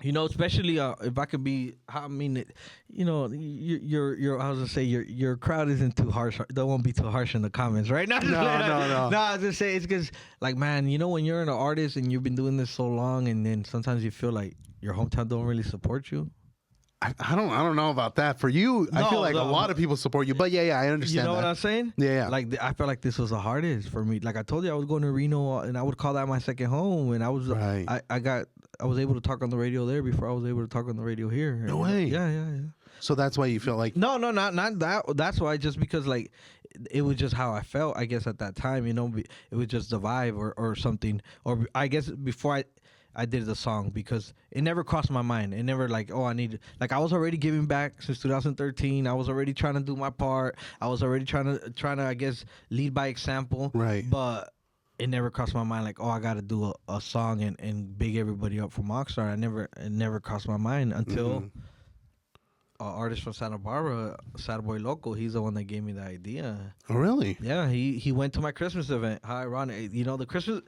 You know, especially if I could be, I mean, you know, your I was gonna say your crowd isn't too harsh. They won't be too harsh in the comments, right? No. No, I was just say it's because, like, man, you know, when you're an artist and you've been doing this so long, and then sometimes you feel like your hometown don't really support you. I don't know about that. For you, I feel like a lot of people support you. But yeah, I understand. You know what I'm saying? Yeah. Like I felt like this was the hardest for me. Like I told you, I was going to Reno, and I would call that my second home. And I was I was able to talk on the radio there before I was able to talk on the radio here. No way. Yeah. So that's why you feel like not that. That's why, just because like it was just how I felt. I guess at that time, you know, it was just the vibe or something. Or I guess before I did the song, because it never crossed my mind. It never like, oh, I need, like, I was already giving back since 2013. I was already trying to do my part. I was already trying to I guess lead by example. Right. But it never crossed my mind like, oh, I got to do a song and big everybody up from Oxnard. It never crossed my mind until an artist from Santa Barbara, Sad Boy Loco, he's the one that gave me the idea. Oh, really? Yeah, he went to my Christmas event. How ironic. You know, the Christmas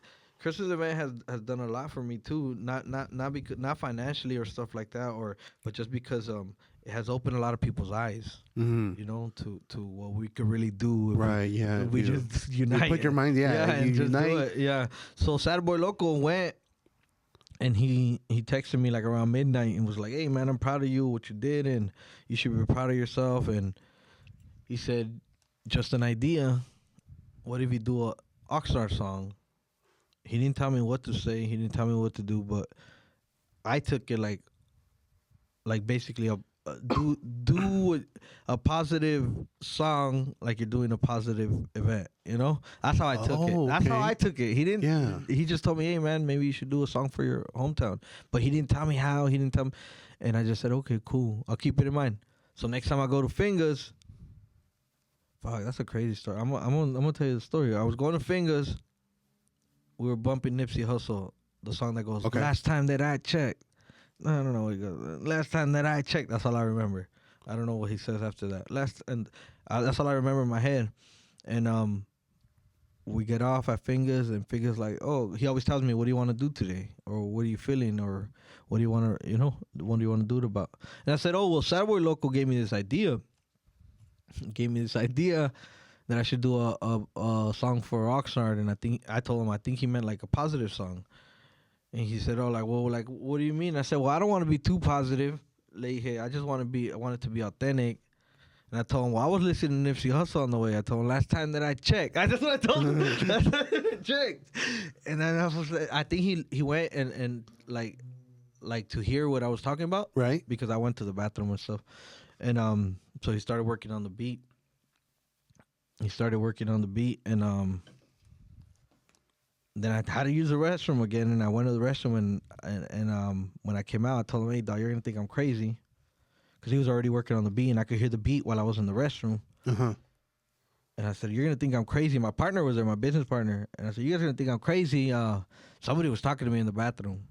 event has done a lot for me too. Not financially or stuff like that, but just because it has opened a lot of people's eyes. Mm-hmm. You know, to what we could really do. If we just unite. You put your mind, and you just unite. do it. Yeah. So Sad Boy Loco went, and he texted me like around midnight and was like, "Hey man, I'm proud of you, what you did, and you should be proud of yourself." And he said, "Just an idea. What if you do a Oxnard song?" He didn't tell me what to say. He didn't tell me what to do, but I took it like basically do a positive song like you're doing a positive event. You know, that's how I took it. That's how I took it. He didn't. Yeah. He just told me, "Hey man, maybe you should do a song for your hometown," but he didn't tell me how. He didn't tell me, and I just said, "Okay, cool. I'll keep it in mind." So next time I go to Fingers, fuck, that's a crazy story. I'm gonna tell you the story. I was going to Fingers. We were bumping Nipsey Hussle, the song that goes, "Last time that I checked." I don't know what he goes. "Last time that I checked." That's all I remember. I don't know what he says after that. That's all I remember in my head. And we get off at Fingers, and Fingers like, oh, he always tells me, "What do you want to do today?" Or "What are you feeling?" Or "What do you want to, what do you want to do it about?" And I said, "Oh, well, Sad Boy Loco gave me this idea. That I should do a song for Oxnard," and I told him I think he meant like a positive song. And he said, "Oh, like, well, like, what do you mean?" I said, "Well, I don't want to be too positive. Like, hey, I just want it to be authentic." And I told him, "Well, I was listening to Nipsey Hussle on the way." I told him, "Last time that I checked," I just what I told him. Last time I checked. And then I think he went and like to hear what I was talking about, Right. because I went to the bathroom and stuff. And so he started working on the beat. And then I had to use the restroom again, and I went to the restroom, and when I came out, I told him, "Hey, dog, you're gonna think I'm crazy," because he was already working on the beat, and I could hear the beat while I was in the restroom. Uh-huh. And I said, "You're gonna think I'm crazy." My partner was there, my business partner, and I said, "You guys are gonna think I'm crazy." Somebody was talking to me in the bathroom.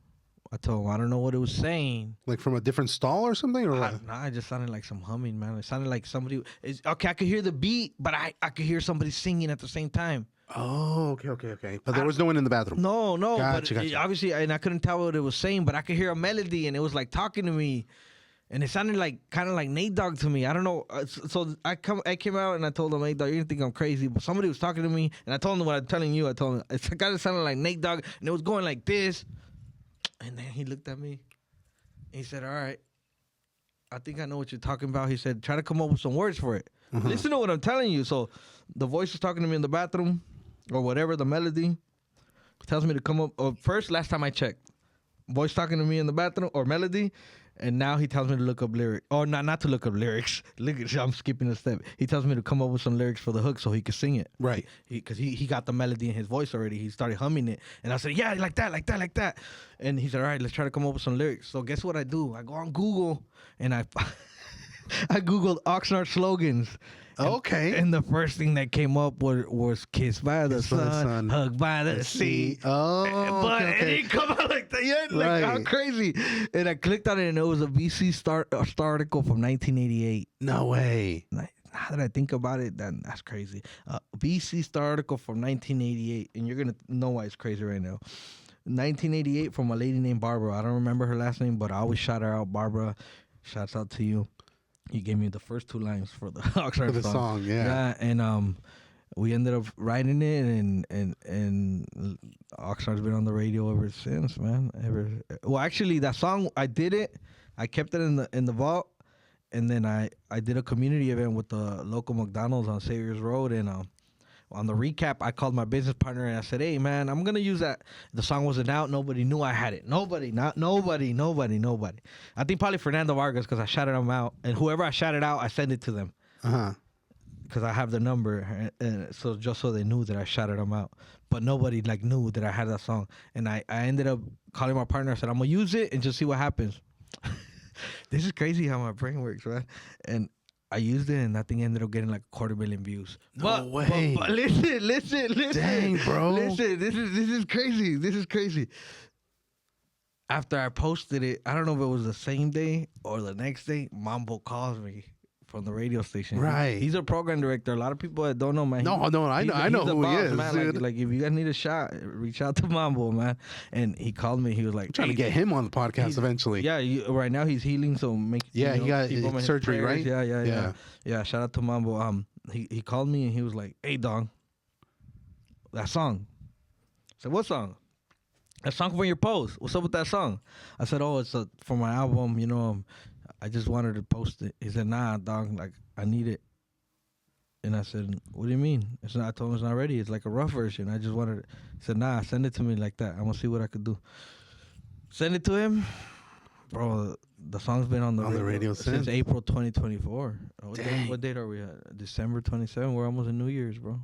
I told him, "I don't know what it was saying." Like from a different stall or something, or what? Nah, it just sounded like some humming, man. It sounded like somebody. Okay, I could hear the beat, but I could hear somebody singing at the same time. Oh, okay. But there was no one in the bathroom. No, Gotcha. obviously, and I couldn't tell what it was saying, but I could hear a melody, and it was like talking to me, and it sounded like kind of like Nate Dogg to me. I don't know. So I came out and I told him, "Hey, dog, you're gonna think I'm crazy," but somebody was talking to me, and I told him what I'm telling you. I told him it kind of sounded like Nate Dogg, and it was going like this, and then he looked at me, and he said, "All right, I think I know what you're talking about." He said, "Try to come up with some words for it." Listen to what I'm telling you. So the voice is talking to me in the bathroom, or whatever, the melody tells me to come up. Or first, last time I checked, voice talking to me in the bathroom, or melody, and now he tells me to look up lyrics. Or not to look up lyrics. I'm skipping a step. He tells me to come up with some lyrics for the hook so he could sing it. Right. Because he got the melody in his voice already. He started humming it. And I said, "Yeah, like that. And he said, "All right, let's try to come up with some lyrics." So guess what I do? I go on Google, and I Googled Oxnard slogans. Okay. And the first thing that came up was "Kissed by the sun, hugged by the sea." Oh, But okay. it didn't come out like that yet. Like, how crazy. And I clicked on it, and it was a VC Star article from 1988. No way. Now that I think about it, that's crazy. VC Star article from 1988, and you're going to know why it's crazy right now. 1988 from a lady named Barbara. I don't remember her last name, but I always shout her out. Barbara, shouts out to you. You gave me the first two lines for the Oxnard song, yeah. And we ended up writing it, and Oxnard's been on the radio ever since, man. Well, actually, that song, I did it. I kept it in the vault, and then I did a community event with the local McDonald's on Saviors Road, and on the recap, I called my business partner and I said, "Hey, man, I'm gonna use that." The song wasn't out. Nobody knew I had it. Nobody. I think probably Fernando Vargas, because I shouted him out, and whoever I shouted out, I sent it to them. Because I have the number, and so just so they knew that I shouted them out. But nobody knew that I had that song, and I ended up calling my partner. I said, "I'm gonna use it and just see what happens." This is crazy how my brain works, right? And I used it, and that thing ended up getting like 250,000 views. No way. But listen. Dang, bro. Listen, this is crazy. This is crazy. After I posted it, I don't know if it was the same day or the next day, Mambo calls me from the radio station. Right. He's a program director. A lot of people that don't know, man. No, I know who he is, man. dude. Like, if you guys need a shot, reach out to Mambo, man. And he called me. He was like, I'm trying to get him on the podcast eventually. Yeah, right now he's healing, so he got surgery, right? Yeah. Shout out to Mambo. He called me and he was like, "Hey, dog, that song." I said, "What song?" "That song from your post. What's up with that song?" I said, "Oh, it's for my album. I just wanted to post it." He said, "Nah, dog, like, I need it." And I said, "What do you mean?" It's not. I told him it's not ready. It's like a rough version. I just wanted it. He said, "Nah, send it to me like that. I'm gonna see what I could do." Send it to him, bro. The song's been on the radio since April 2024. What date are we at? December 27. We're almost in New Year's, bro.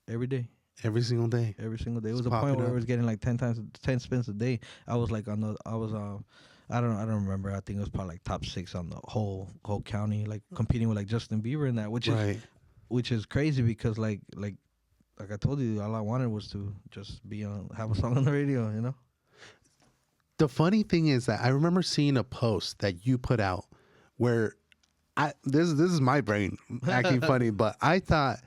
Every day. Every single day. It was a point where I was getting like 10 spins a day. I was like I don't remember. I think it was probably like top 6 on the whole county, like competing with like Justin Bieber and that, which is crazy because like I told you, all I wanted was to just have a song on the radio, The funny thing is that I remember seeing a post that you put out where this is my brain acting funny, but I thought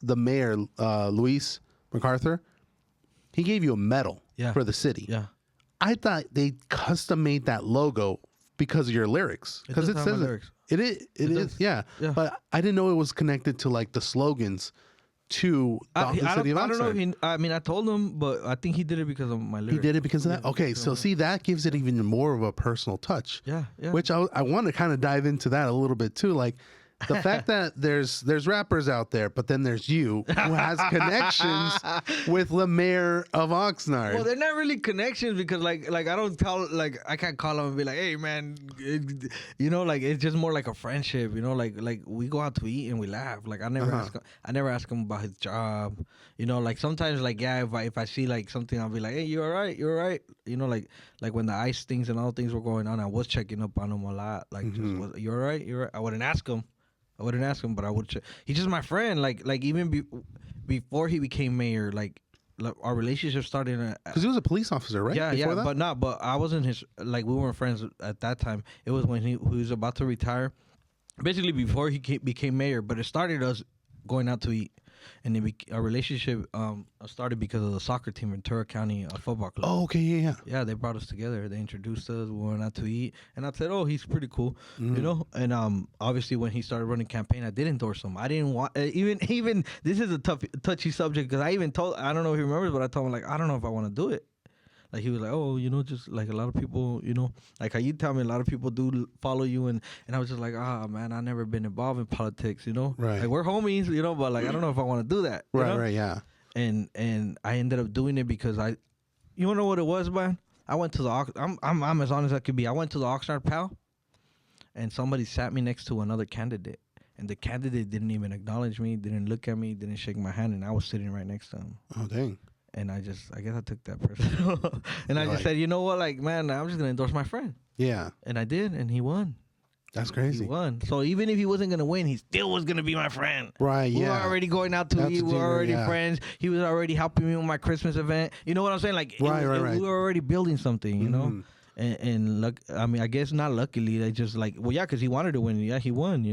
the mayor, Luis MacArthur, he gave you a medal for the city. Yeah. I thought they custom made that logo because of your lyrics. Because it says lyrics. It is, yeah. But I didn't know it was connected to like the slogans to the city of Oxnard. I don't know. I mean, I told him, but I think he did it because of my lyrics. He did it because of that? Okay, so see, that gives it even more of a personal touch. Yeah. Which I want to kind of dive into that a little bit too. Like, the fact that there's rappers out there, but then there's you who has connections with the mayor of Oxnard. Well, they're not really connections because like I don't tell, like I can't call him and be like, hey man, like it's just more like a friendship, like we go out to eat and we laugh. Like I never ask him about his job, like sometimes like if I see like something, I'll be like, hey, you're all right, like when the ice things and all things were going on, I was checking up on him a lot, like just, you're all right. I wouldn't ask him, but I would. He's just my friend. Like even before he became mayor, like our relationship started because he was a police officer, right? Yeah. But I wasn't his. Like we weren't friends at that time. It was when he was about to retire, basically before he became mayor. But it started us going out to eat, and our relationship started because of the soccer team, Ventura County Football Club. Oh, okay, yeah. Yeah, they brought us together. They introduced us. We went out to eat, and I said, "Oh, he's pretty cool," And obviously, when he started running campaign, I did endorse him. I didn't want even this is a touchy subject because I don't know if he remembers, but I told him like I don't know if I want to do it. Like he was like, oh, just like a lot of people, like how you tell me a lot of people do follow you, and I was just like, man, I never been involved in politics, Right. Like we're homies, but like I don't know if I want to do that. Right, yeah. And I ended up doing it because you know what it was, man? I went to the I'm as honest as I could be. I went to the Oxnard Pal, and somebody sat me next to another candidate, and the candidate didn't even acknowledge me, didn't look at me, didn't shake my hand, and I was sitting right next to him. Oh, dang. And I guess I took that personal. And I just said, you know what, like, man, I'm just going to endorse my friend. Yeah. And I did, and he won. That's crazy. He won. So even if he wasn't going to win, he still was going to be my friend. Right, yeah. We were already going out to eat. We were already friends. He was already helping me with my Christmas event. You know what I'm saying? Like, right. We were already building something, you know? And look, I mean, I guess not luckily. They just like, well, yeah, because he wanted to win. Yeah, he won,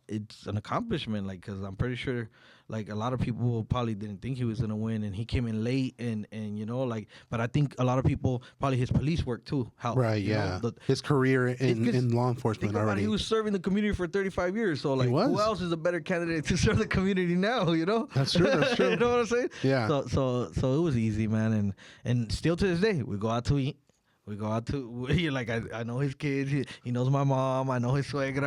it's an accomplishment, like, because I'm pretty sure, like, a lot of people probably didn't think he was going to win, and he came in late, and but I think a lot of people, probably his police work, too, helped. Right, yeah. His career in law enforcement already. He was serving the community for 35 years, so, like, who else is a better candidate to serve the community now, That's true, You know what I'm saying? Yeah. So it was easy, man, and still to this day, we go out to eat. We go out to, like, I know his kids. He knows my mom. I know his suegra,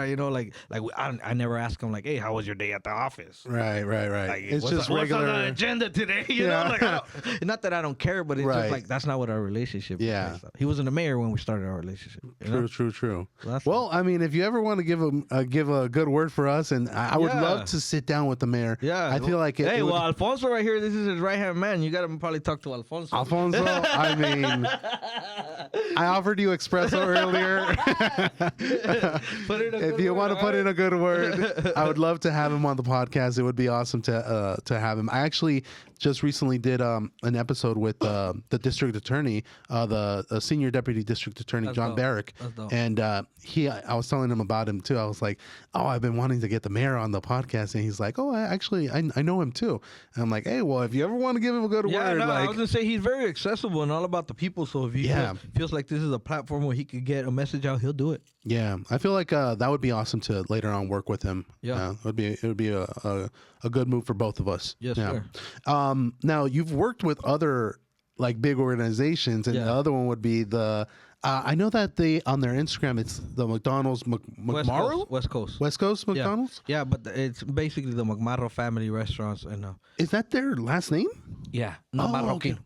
I never ask him, like, hey, how was your day at the office? Right. Like, It's just regular. What's on the agenda today? You know, like, not that I don't care, but it's just like, that's not what our relationship is. He wasn't a mayor when we started our relationship. True. Well, I mean, if you ever want to give a good word for us, and I would love to sit down with the mayor. Yeah. I feel like Alfonso right here, this is his right-hand man. You got to probably talk to Alfonso. I mean... I offered you espresso earlier. If you want to put in a good word, I would love to have him on the podcast. It would be awesome to have him. I actually just recently did an episode with the district attorney, the senior deputy district attorney, John Barrick, and I was telling him about him too. I was like, oh, I've been wanting to get the mayor on the podcast, and he's like, oh, I know him too. And I'm like, hey, well, if you ever want to give him a good word, I was gonna say he's very accessible and all about the people. So if he feels like this is a platform where he could get a message out, he'll do it. Yeah, I feel like that would be awesome to later on work with him. Yeah, it would be a good move for both of us. Yes, sir. Now you've worked with other like big organizations, and the other one would be the. I know that they on their Instagram it's the McDonald's McMorrow? West Coast McDonald's. Yeah, but it's basically the McMorrow family restaurants, and is that their last name? Yeah, no, Marroquin.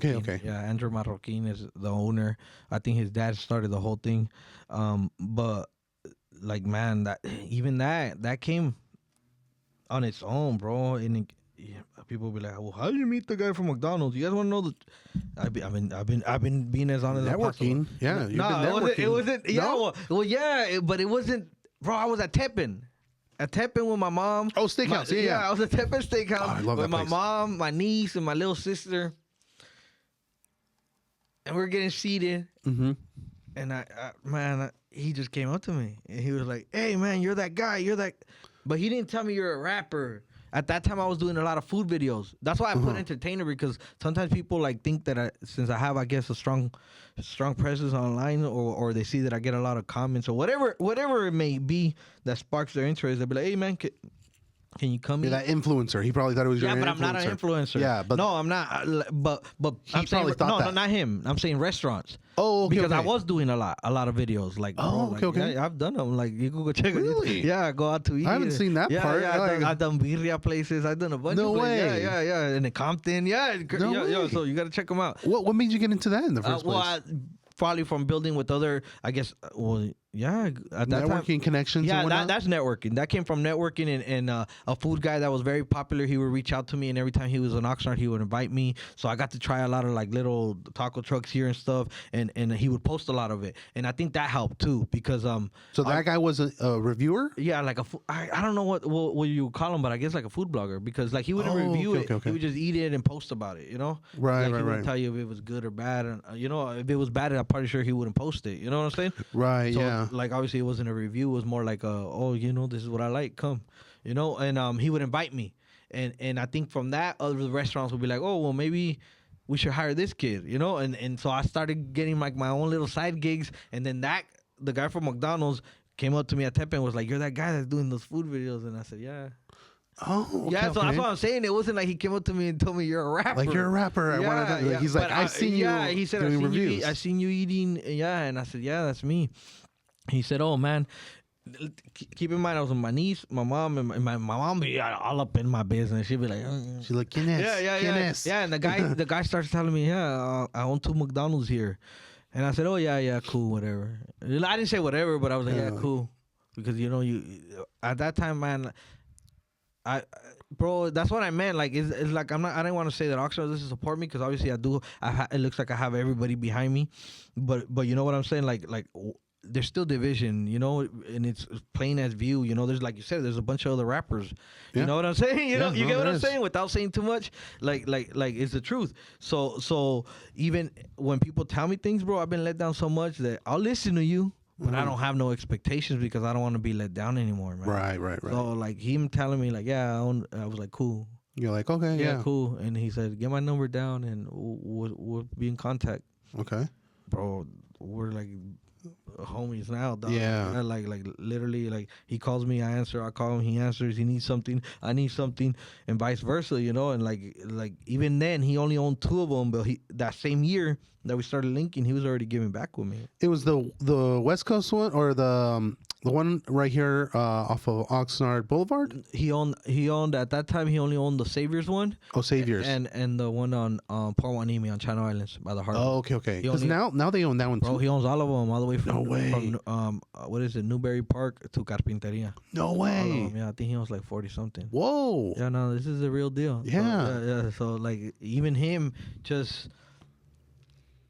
Okay. Yeah, Andrew Marroquin is the owner. I think his dad started the whole thing, but like, man, that came on its own, bro. And people be like, "Well, how did you meet the guy from McDonald's?" You guys want to know I've been being as honest networking. As possible. It wasn't. Yeah, no? But it wasn't, bro. I was at Teppan. At Teppan with my mom. Oh, steakhouse. Yeah. I was at Teppan Steakhouse with my mom, my niece, and my little sister. And we were getting seated. Mm-hmm. And he just came up to me. And he was like, hey, man, you're that guy. But he didn't tell me you're a rapper. At that time, I was doing a lot of food videos. That's why I put entertainer, because sometimes people like think that since I have, I guess, a strong presence online, or they see that I get a lot of comments or whatever it may be that sparks their interest. They'll be like, "Hey, man, Can you come You're that influencer. He probably thought it was your influencer. Yeah, but I'm not an influencer. Yeah, but... No, I'm not. But he probably thought that. No, not him. I'm saying restaurants. Oh, okay, because okay. I was doing a lot of videos. Like, okay. Yeah, I've done them. Like, you can go check it. Really? Yeah, go out to eat. I haven't seen that part. Yeah, I've done birria places. I've done a bunch of places. No way. Yeah. And in Compton. Yeah. So you got to check them out. What made you get into that in the first place? Probably from building with other, I guess, at that networking time, connections. Yeah, and that's networking. That came from networking, and a food guy that was very popular. He would reach out to me, and every time he was in Oxnard, he would invite me. So I got to try a lot of like little taco trucks here and stuff, and he would post a lot of it, and I think that helped too because So that guy was a reviewer. Yeah, like I don't know what you would call him, but I guess like a food blogger because like he wouldn't review it. Okay. He would just eat it and post about it. You know, right. He wouldn't tell you if it was good or bad, and if it was bad, I'm pretty sure he wouldn't post it. You know what I'm saying? Right. So, yeah. Like obviously it wasn't a review. It was more like this is what I like. Come, and he would invite me, and I think from that other restaurants would be like, oh well, maybe we should hire this kid, and so I started getting like my own little side gigs, and then the guy from McDonald's came up to me at Tepe and was like, you're that guy that's doing those food videos, and I said, yeah. Oh, okay, yeah. So that's what I'm saying. It wasn't like he came up to me and told me you're a rapper. Like you're a rapper. Yeah, He's like, I seen you. Yeah, he said, doing reviews. I seen you eating. Yeah, and I said, yeah, that's me. He said, oh man, keep in mind I was with my niece, my mom, and my mom be all up in my business. She'd be like, she's like, ¿Quién es? Yeah. And the guy starts telling me, I own 2 McDonald's here, and I said, oh yeah, cool, whatever. I didn't say whatever, but I was like, yeah, cool, because you at that time, man. Bro, that's what I meant. Like, it's like I didn't want to say that Oxnard doesn't support me because obviously I do. It looks like I have everybody behind me, but you know what I'm saying? Like there's still division, and it's plain as view. There's like you said, there's a bunch of other rappers. You know what I'm saying? You get what I'm saying without saying too much. Like it's the truth. So even when people tell me things, bro, I've been let down so much that I'll listen to you. But I don't have no expectations because I don't want to be let down anymore, man. Right. So, like, him telling me, like, I was like, cool. You're like, okay, yeah. Cool. And he said, get my number down and we'll be in contact. Okay. Bro, we're, like, homies now, dog. Yeah. Like literally, like, he calls me, I answer. I call him, he answers. He needs something, I need something, and vice versa, And, like even then, he only owned 2 of them, but that same year that we started linking, he was already giving back with me. It was the West Coast one or the one right here off of Oxnard Boulevard? He owned at that time. He only owned the Saviors one. Oh, Saviors. And the one on Pawanimi on Channel Islands by the harbor. Oh, okay. Because now they own that one too. Bro, he owns all of them, all the way from No way. From what is it, Newberry Park to Carpinteria. No way. Yeah, I think he owns like 40 something. Whoa. Yeah, no, this is a real deal. Yeah. So like even him just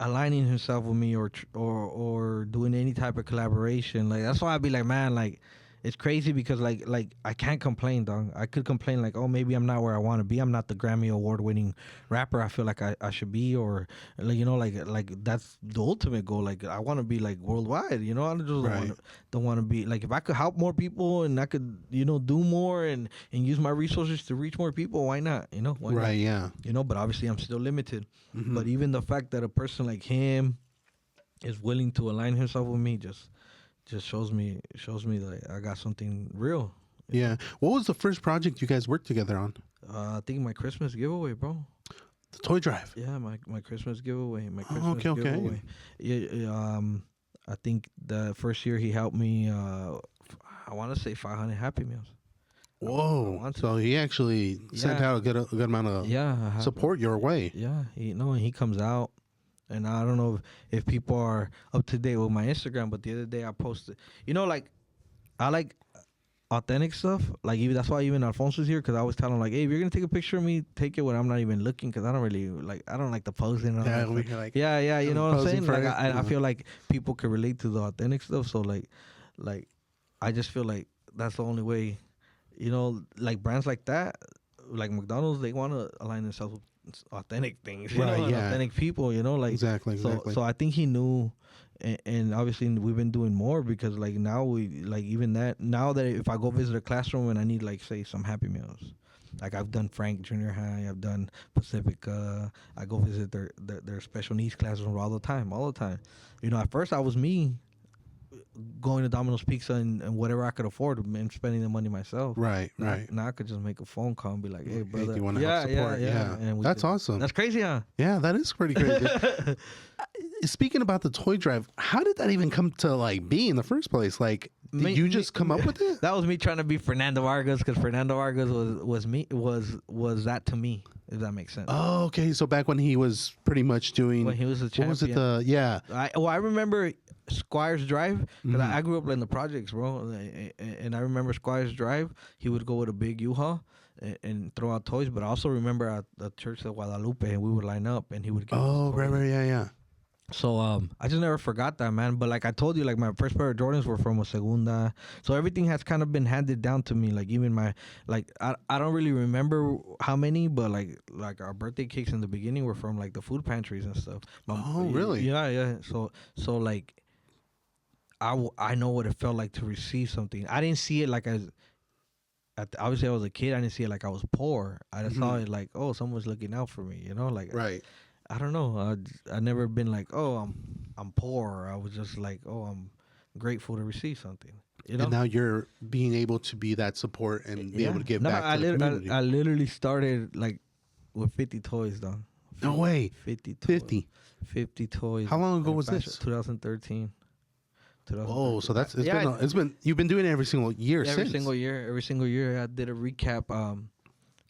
aligning himself with me or doing any type of collaboration, like that's why I'd be like, man, like it's crazy because like I can't complain, dog. I could complain like, oh, maybe I'm not where I want to be. I'm not the Grammy Award winning rapper I feel like I should be, or like like that's the ultimate goal. Like I want to be like worldwide. I just don't want to be like, if I could help more people and I could do more and use my resources to reach more people, why not? Why not? Yeah. But obviously I'm still limited. Mm-hmm. But even the fact that a person like him is willing to align himself with me just shows me that I got something real. Yeah. What was the first project you guys worked together on? I think my Christmas giveaway, bro. The toy drive. Yeah, my Christmas giveaway. Okay. Giveaway. Yeah. I think the first year he helped me. I want to say 500 Happy Meals. Whoa! So he actually sent out a good amount of support your way. Yeah, he comes out. And I don't know if people are up to date with my Instagram, but the other day I posted, like, I like authentic stuff. Like, even that's why even Alfonso's here, because I always tell him, like, hey, if you're going to take a picture of me, take it when I'm not even looking, because I don't really, like, I don't like the posing. Yeah, you know what I'm saying? Like, I feel like people can relate to the authentic stuff. So, like, I just feel like that's the only way, like brands like that, like McDonald's, they want to align themselves with authentic things, authentic people, like exactly. So I think he knew, and obviously we've been doing more because like now we like even that now that if I go visit a classroom and I need like say some Happy Meals, like I've done Frank Junior High, I've done Pacifica, I go visit their special needs classrooms all the time. At first I was me going to Domino's Pizza and whatever I could afford and spending the money myself. Right. Now I could just make a phone call and be like, "Hey, brother, you want to help support?" Yeah. And that's awesome. That's crazy, huh? Yeah, that is pretty crazy. Speaking about the toy drive, how did that even come to like be in the first place? Like, did you just come up with it? That was me trying to be Fernando Vargas, because Fernando Vargas was that to me, if that makes sense. Oh, okay. So back when he was pretty much doing, when he was a champion. What was it? I remember Squires Drive, because I grew up in the projects, bro, and I remember Squires Drive. He would go with a big U-Haul and throw out toys, but I also remember at the church of Guadalupe, and we would line up, and he would give us right, yeah. So I just never forgot that, man. But like I told you, like my first pair of Jordans were from a Segunda. So everything has kind of been handed down to me. Like even my I don't really remember how many, but like our birthday cakes in the beginning were from like the food pantries and stuff. Really? Yeah. So like I know what it felt like to receive something. I didn't see it like obviously I was a kid. I didn't see it like I was poor. I just saw it like, oh, someone's looking out for me. Like right. I don't know. I never been like, oh, I'm poor. I was just like, oh, I'm grateful to receive something. And now you're being able to be that support and be able to give back to the community. I literally started like with 50 toys, though. No way. 50 toys. 50 toys. How long ago was this? 2013. Oh, so you've been doing it every single year since. Every single year. I did a recap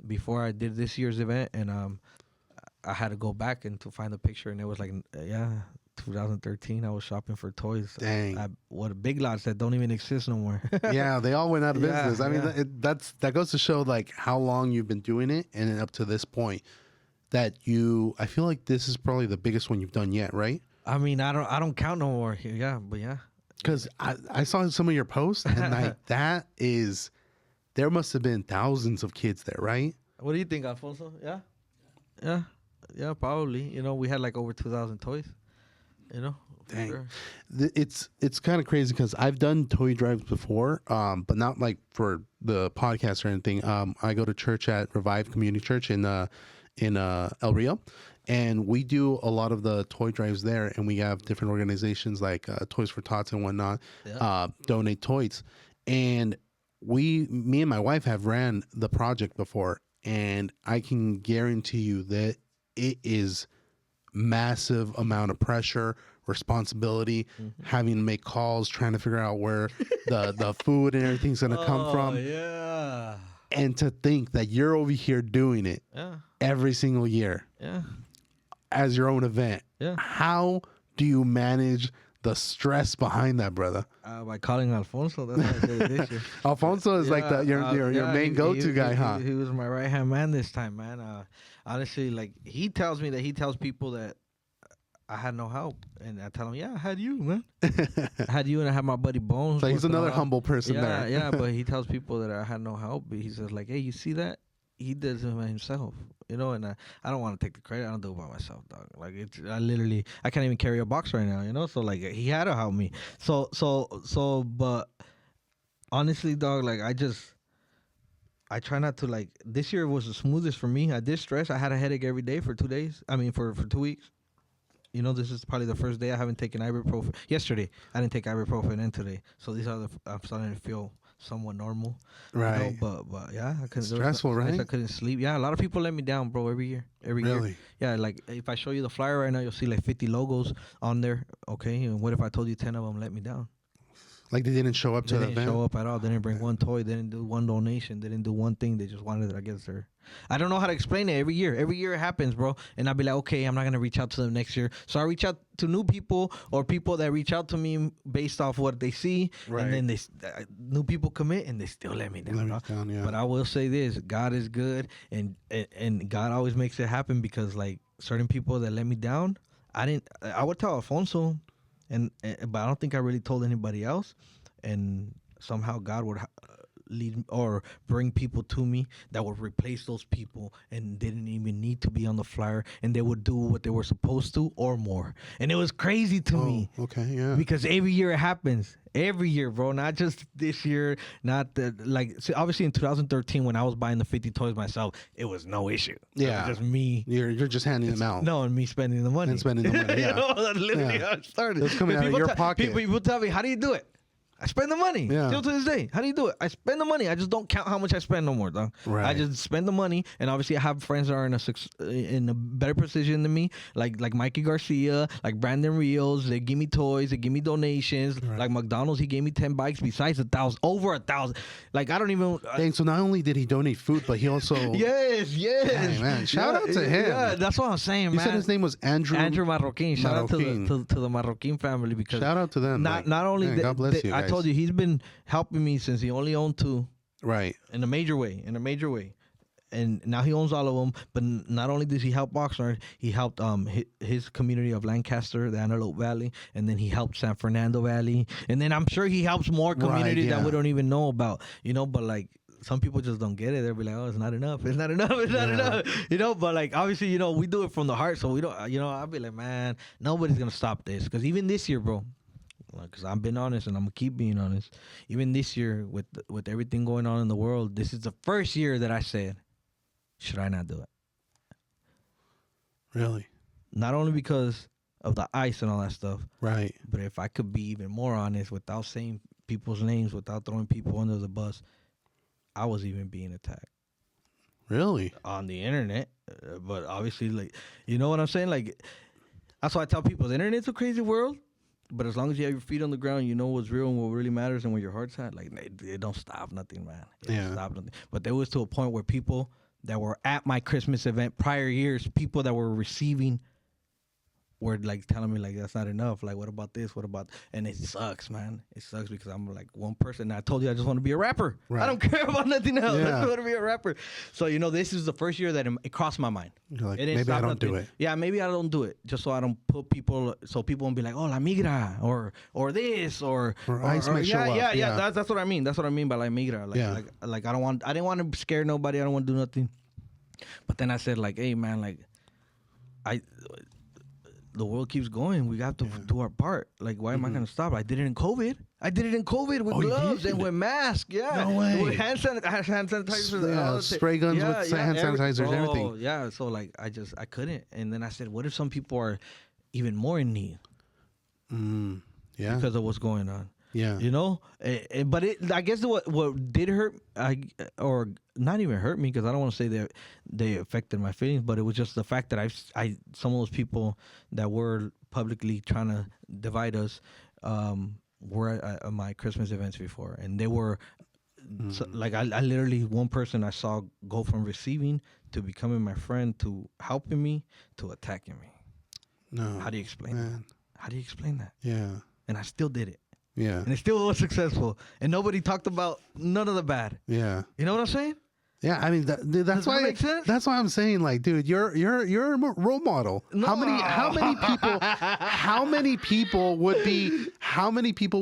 before I did this year's event, and I had to go back and to find the picture, and it was like, 2013. I was shopping for toys. Dang. What Big Lots that don't even exist no more. Yeah, they all went out of business. I mean, that goes to show like how long you've been doing it, and then up to this point, I feel like this is probably the biggest one you've done yet, right? I mean, I don't count no more here. Yeah, but yeah. Because I saw some of your posts, and like there must have been thousands of kids there, right? What do you think, Alfonso? Yeah, probably. We had like over 2,000 toys. Dang. Sure. It's kind of crazy because I've done toy drives before, but not like for the podcast or anything. I go to church at Revive Community Church in El Rio, and we do a lot of the toy drives there, and we have different organizations like Toys for Tots and whatnot donate toys, and me and my wife have ran the project before, and I can guarantee you that it is massive amount of pressure, responsibility, having to make calls, trying to figure out where the food and everything's going to come from. Yeah. And to think that you're over here doing it every single year as your own event. Yeah. How do you manage the stress behind that, brother? By calling Alfonso. That's how I did it this year. Alfonso is like your main go-to guy, huh? He was my right-hand man this time, man. Honestly, like he tells people that I had no help, and I tell him, I had you, man. I had you, and I had my buddy Bones. So he's another humble person there. Yeah, but he tells people that I had no help. But he says like, hey, you see that? He does it by himself, and I don't want to take the credit. I don't do it by myself, dog. Like I can't even carry a box right now, So like he had to help me. But honestly, dog, like I try not to like. This year was the smoothest for me. I did stress. I had a headache every day for 2 days. I mean, for 2 weeks. This is probably the first day I haven't taken ibuprofen. Yesterday, I didn't take ibuprofen, and today. So I'm starting to feel somewhat normal. Right. But yeah, I couldn't. Stressful, right? I couldn't sleep. Yeah, a lot of people let me down, bro. Every year. Really? Yeah, like if I show you the flyer right now, you'll see like 50 logos on there. Okay, and what if I told you 10 of them let me down? Like they didn't show up to the event? They didn't show up at all. They didn't bring one toy. They didn't do one donation. They didn't do one thing. They just wanted it, I guess. I don't know how to explain it. Every year it happens, bro. And I'll be like, okay, I'm not going to reach out to them next year. So I reach out to new people or people that reach out to me based off what they see. Right. And then new people commit and they still let me down. Yeah. But I will say this. God is good. And God always makes it happen because like certain people that let me down, I would tell Alfonso, but I don't think I really told anybody else. And somehow God would lead or bring people to me that would replace those people and didn't even need to be on the flyer, and they would do what they were supposed to or more. And it was crazy to me. Okay, yeah. Because every year it happens. Every year, bro. Not just this year. So obviously in 2013 when I was buying the 50 toys myself, it was no issue. Yeah. It was just me. You're just handing them out. No, and me spending the money. And spending the money, yeah. That's literally how it started. It's coming out of your pocket. People tell me, how do you do it? I spend the money. Yeah. Still to this day. How do you do it? I spend the money. I just don't count how much I spend no more, dog. Right. I just spend the money, and obviously I have friends that are in a better position than me, like Mikey Garcia, like Brandon Rios. They give me toys. They give me donations. Right. Like McDonald's, he gave me 10 bikes besides 1,000, over 1,000. Like I don't even. Dang, so not only did he donate food, but he also Yes. Dang, man, shout out to him. Yeah, that's what I'm saying, You man. said his name was Andrew Marroquin. Shout out to Marroquin. the Marroquin family because Shout out to them. not only man, God bless you I guys. told you he's been helping me since he only owned 2. Right. In a major way. And now he owns all of them. But not only does he help Oxnard, he helped his community of Lancaster, the Antelope Valley, and then he helped San Fernando Valley, and then I'm sure he helps more communities that we don't even know about. But like some people just don't get it. They'll be like, "Oh, it's not enough. It's not enough. It's not enough." But like obviously, we do it from the heart, so we don't. I'll be like, man, nobody's gonna stop this because even this year, bro. Because I've been honest and I'm gonna keep being honest. Even this year, with everything going on in the world, this is the first year that I said, should I not do it? Really? Not only because of the ice and all that stuff, Right. but if I could be even more honest without saying people's names, without throwing people under the bus, I was even being attacked. Really? On the internet. But obviously, like, you know what I'm saying? Like, that's why I tell people, the internet's a crazy world. But as long as you have your feet on the ground, you know what's real and what really matters and where your heart's at. Like, it don't stop nothing, man. It don't stop nothing. But there was to a point where people that were at my Christmas event prior years, people that were receiving were like telling me like that's not enough. Like, what about this? What about? And it sucks, man. It sucks because I'm like one person. And I told you I just want to be a rapper. Right. I don't care about nothing else. I just want to be a rapper. So this is the first year that it crossed my mind. You're like, maybe I don't do it. Yeah, maybe I don't do it just so I don't put people. So people won't be like, oh, la migra or this or ice might show up. Yeah. That's what I mean. That's what I mean by la migra. Like I didn't want to scare nobody. I don't want to do nothing. But then I said like, hey man, like the world keeps going. We got to do our part. Like, why am I going to stop? I did it in COVID. With gloves and with masks. Yeah. No way. With hand sanitizer. Spray guns with hand sanitizers, everything. Yeah. So, like, I couldn't. And then I said, what if some people are even more in need? Yeah. Because of what's going on. Yeah. But I guess what did hurt, or not even hurt me, because I don't want to say that they affected my feelings, but it was just the fact that some of those people that were publicly trying to divide us were at my Christmas events before, and they were like I literally one person I saw go from receiving to becoming my friend to helping me to attacking me. No. How do you explain that? How do you explain that? Yeah. And I still did it. Yeah. And it still was successful. And nobody talked about none of the bad. Yeah. You know what I'm saying? Yeah, I mean that's why. Make sense? That's why I'm saying, like, dude, you're a role model. No. How many people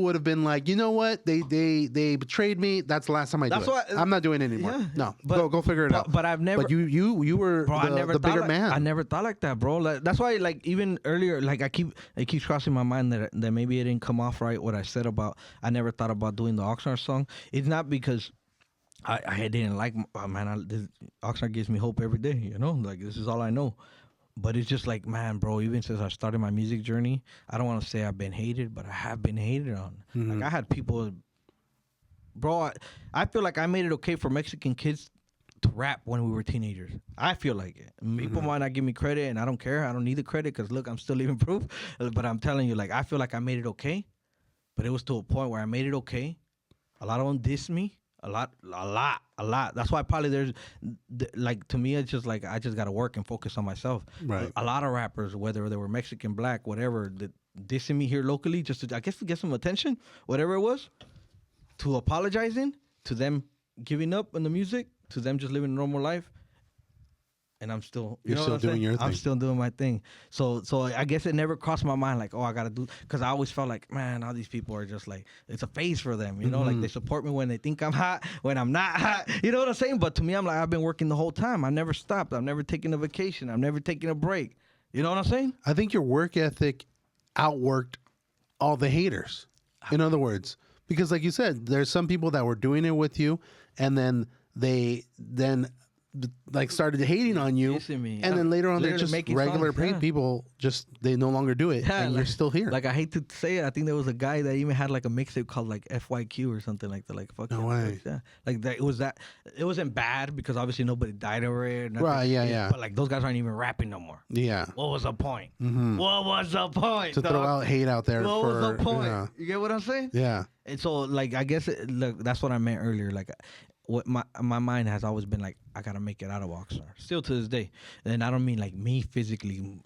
would have been like, you know what, they betrayed me. That's the last time I do it. I'm not doing it anymore. Yeah, no, go figure it out. But I've never. But you were the bigger man. I never thought like that, bro. Like, that's why, like, even earlier, like it keeps crossing my mind that maybe it didn't come off right what I said about. I never thought about doing the Oxnard song. It's not because I didn't like, Oxnard gives me hope every day, like this is all I know. But it's just like, man, bro, even since I started my music journey, I don't want to say I've been hated, but I have been hated on. Like, I had people, bro, I feel like I made it okay for Mexican kids to rap when we were teenagers. I feel like it. People might not give me credit, and I don't care. I don't need the credit because, look, I'm still living proof. But I'm telling you, like, I feel like I made it okay, but it was to a point where I made it okay. A lot of them dissed me. A lot. That's why probably there's, like, to me, it's just like I just got to work and focus on myself. Right. A lot of rappers, whether they were Mexican, black, whatever, dissing me here locally just to, I guess, to get some attention, whatever it was, to apologizing, to them giving up on the music, to them just living a normal life. And I'm still, You're still doing your thing. I'm still doing my thing. So I guess it never crossed my mind like, oh, I got to do, because I always felt like, man, all these people are just like, it's a phase for them, like they support me when they think I'm hot, when I'm not hot, you know what I'm saying? But to me, I'm like, I've been working the whole time. I never stopped. I've never taken a vacation. I've never taken a break. You know what I'm saying? I think your work ethic outworked all the haters. In other words, because like you said, there's some people that were doing it with you, and then like started hating on you, and then later on they're just regular paid people. Just they no longer do it, and you're still here. Like I hate to say it, I think there was a guy that even had like a mixtape called like FYQ or something like that. Like fuck no way. Yeah, like that. It wasn't bad because obviously nobody died over it. Right? Yeah. But like those guys aren't even rapping no more. Yeah. What was the point? What was the point? To throw out hate out there. What was the point? You get what I'm saying? Yeah. And so like I guess look, that's what I meant earlier. Like. What my mind has always been like, I gotta make it out of Oxnard. Still to this day, and I don't mean like me physically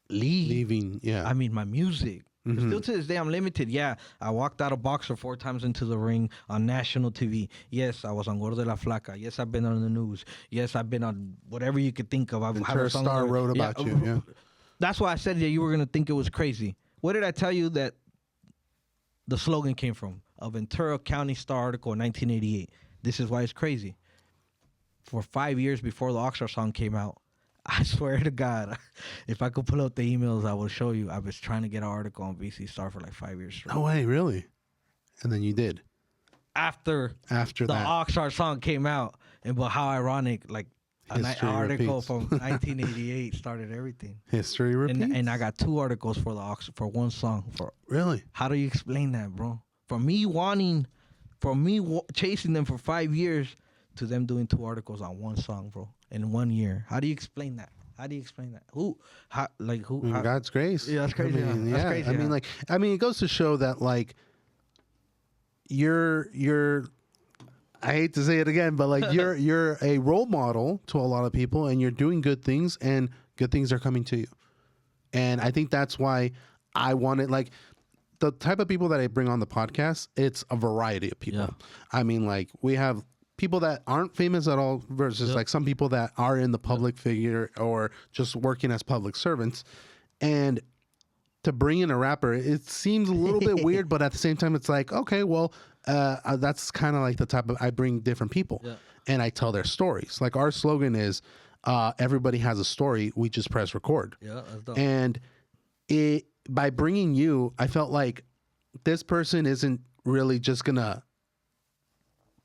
leaving. Yeah, I mean my music. Still to this day, I'm limited. Yeah, I walked out of Boxer 4 times into the ring on national TV. Yes, I was on Gordo de la Flaca. Yes, I've been on the news. Yes, I've been on whatever you could think of. I've had a Star wrote about you. Yeah, that's why I said that you were gonna think it was crazy. What did I tell you that the slogan came from? A Ventura County Star article in 1988. This is why it's crazy. For 5 years before the Oxnard song came out, I swear to God, if I could pull out the emails, I will show you. I was trying to get an article on VC Star for like 5 years straight. No way, really? And then you did. After the Oxnard song came out, but how ironic, like an article from 1988 started everything. History repeats. And I got 2 articles for for one song. Really? How do you explain that, bro? From me chasing them for 5 years to them doing 2 articles on one song, bro, in 1 year. How do you explain that? Who? God's grace. Yeah, that's crazy. That's crazy. I mean, it goes to show that like you're. I hate to say it again, but like you're a role model to a lot of people, and you're doing good things, and good things are coming to you. And I think that's why I wanted like. The type of people that I bring on the podcast, it's a variety of people. Yeah. I mean, like we have people that aren't famous at all versus like some people that are in the public figure or just working as public servants. And to bring in a rapper, it seems a little bit weird, but at the same time, it's like, okay, well, that's kind of like the type of, I bring different people and I tell their stories. Like our slogan is, everybody has a story. We just press record. Yeah, that's dope. And by bringing you, I felt like this person isn't really just going to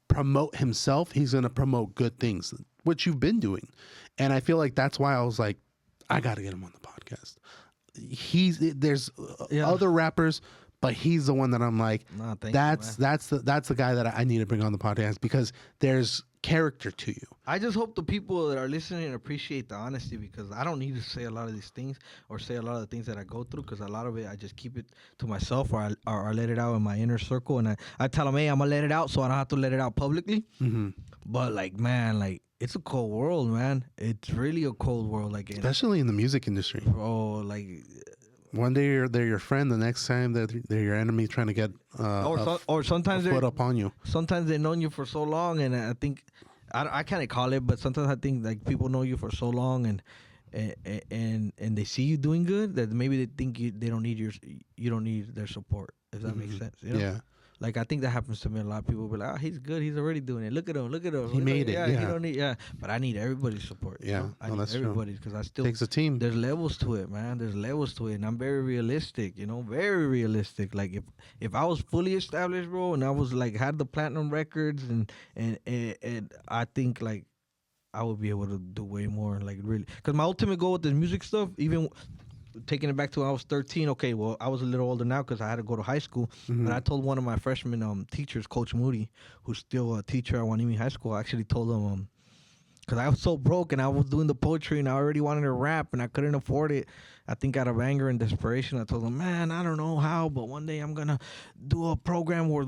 promote himself. He's going to promote good things, which you've been doing. And I feel like that's why I was like, I got to get him on the podcast. There's other rappers, but he's the one that I'm like, that's the guy that I need to bring on the podcast because there's character to you. I just hope the people that are listening appreciate the honesty because I don't need to say a lot of these things or say a lot of the things that I go through because a lot of it I just keep it to myself or I let it out in my inner circle and I tell them, hey, I'm gonna let it out so I don't have to let it out publicly. But like, man, like it's a cold world, man. It's really a cold world, like especially in the music industry, bro. Like one day they're your friend, the next time they're your enemy trying to get or sometimes a foot up on you. Sometimes they've known you for so long, and I think I can't call it, but sometimes I think like people know you for so long, and they see you doing good that maybe they think you don't need their support. If that makes sense, you know? Yeah. Like I think that happens to me a lot. Of people be like, "Oh, he's good. He's already doing it. Look at him. He made it. Yeah, he don't need. Yeah, but I need everybody's support. Yeah, I need everybody's because I still takes a team. There's levels to it, man. There's levels to it, and I'm very realistic. Very realistic. Like if I was fully established, bro, and I was like had the platinum records, and I think like I would be able to do way more. Like really, because my ultimate goal with this music stuff, even. Taking it back to when I was 13, okay, well, I was a little older now because I had to go to high school. But I told one of my freshman teachers, Coach Moody, who's still a teacher at Wanimi High School, I actually told him, because I was so broke and I was doing the poetry and I already wanted to rap and I couldn't afford it. I think out of anger and desperation, I told him, man, I don't know how, but one day I'm going to do a program where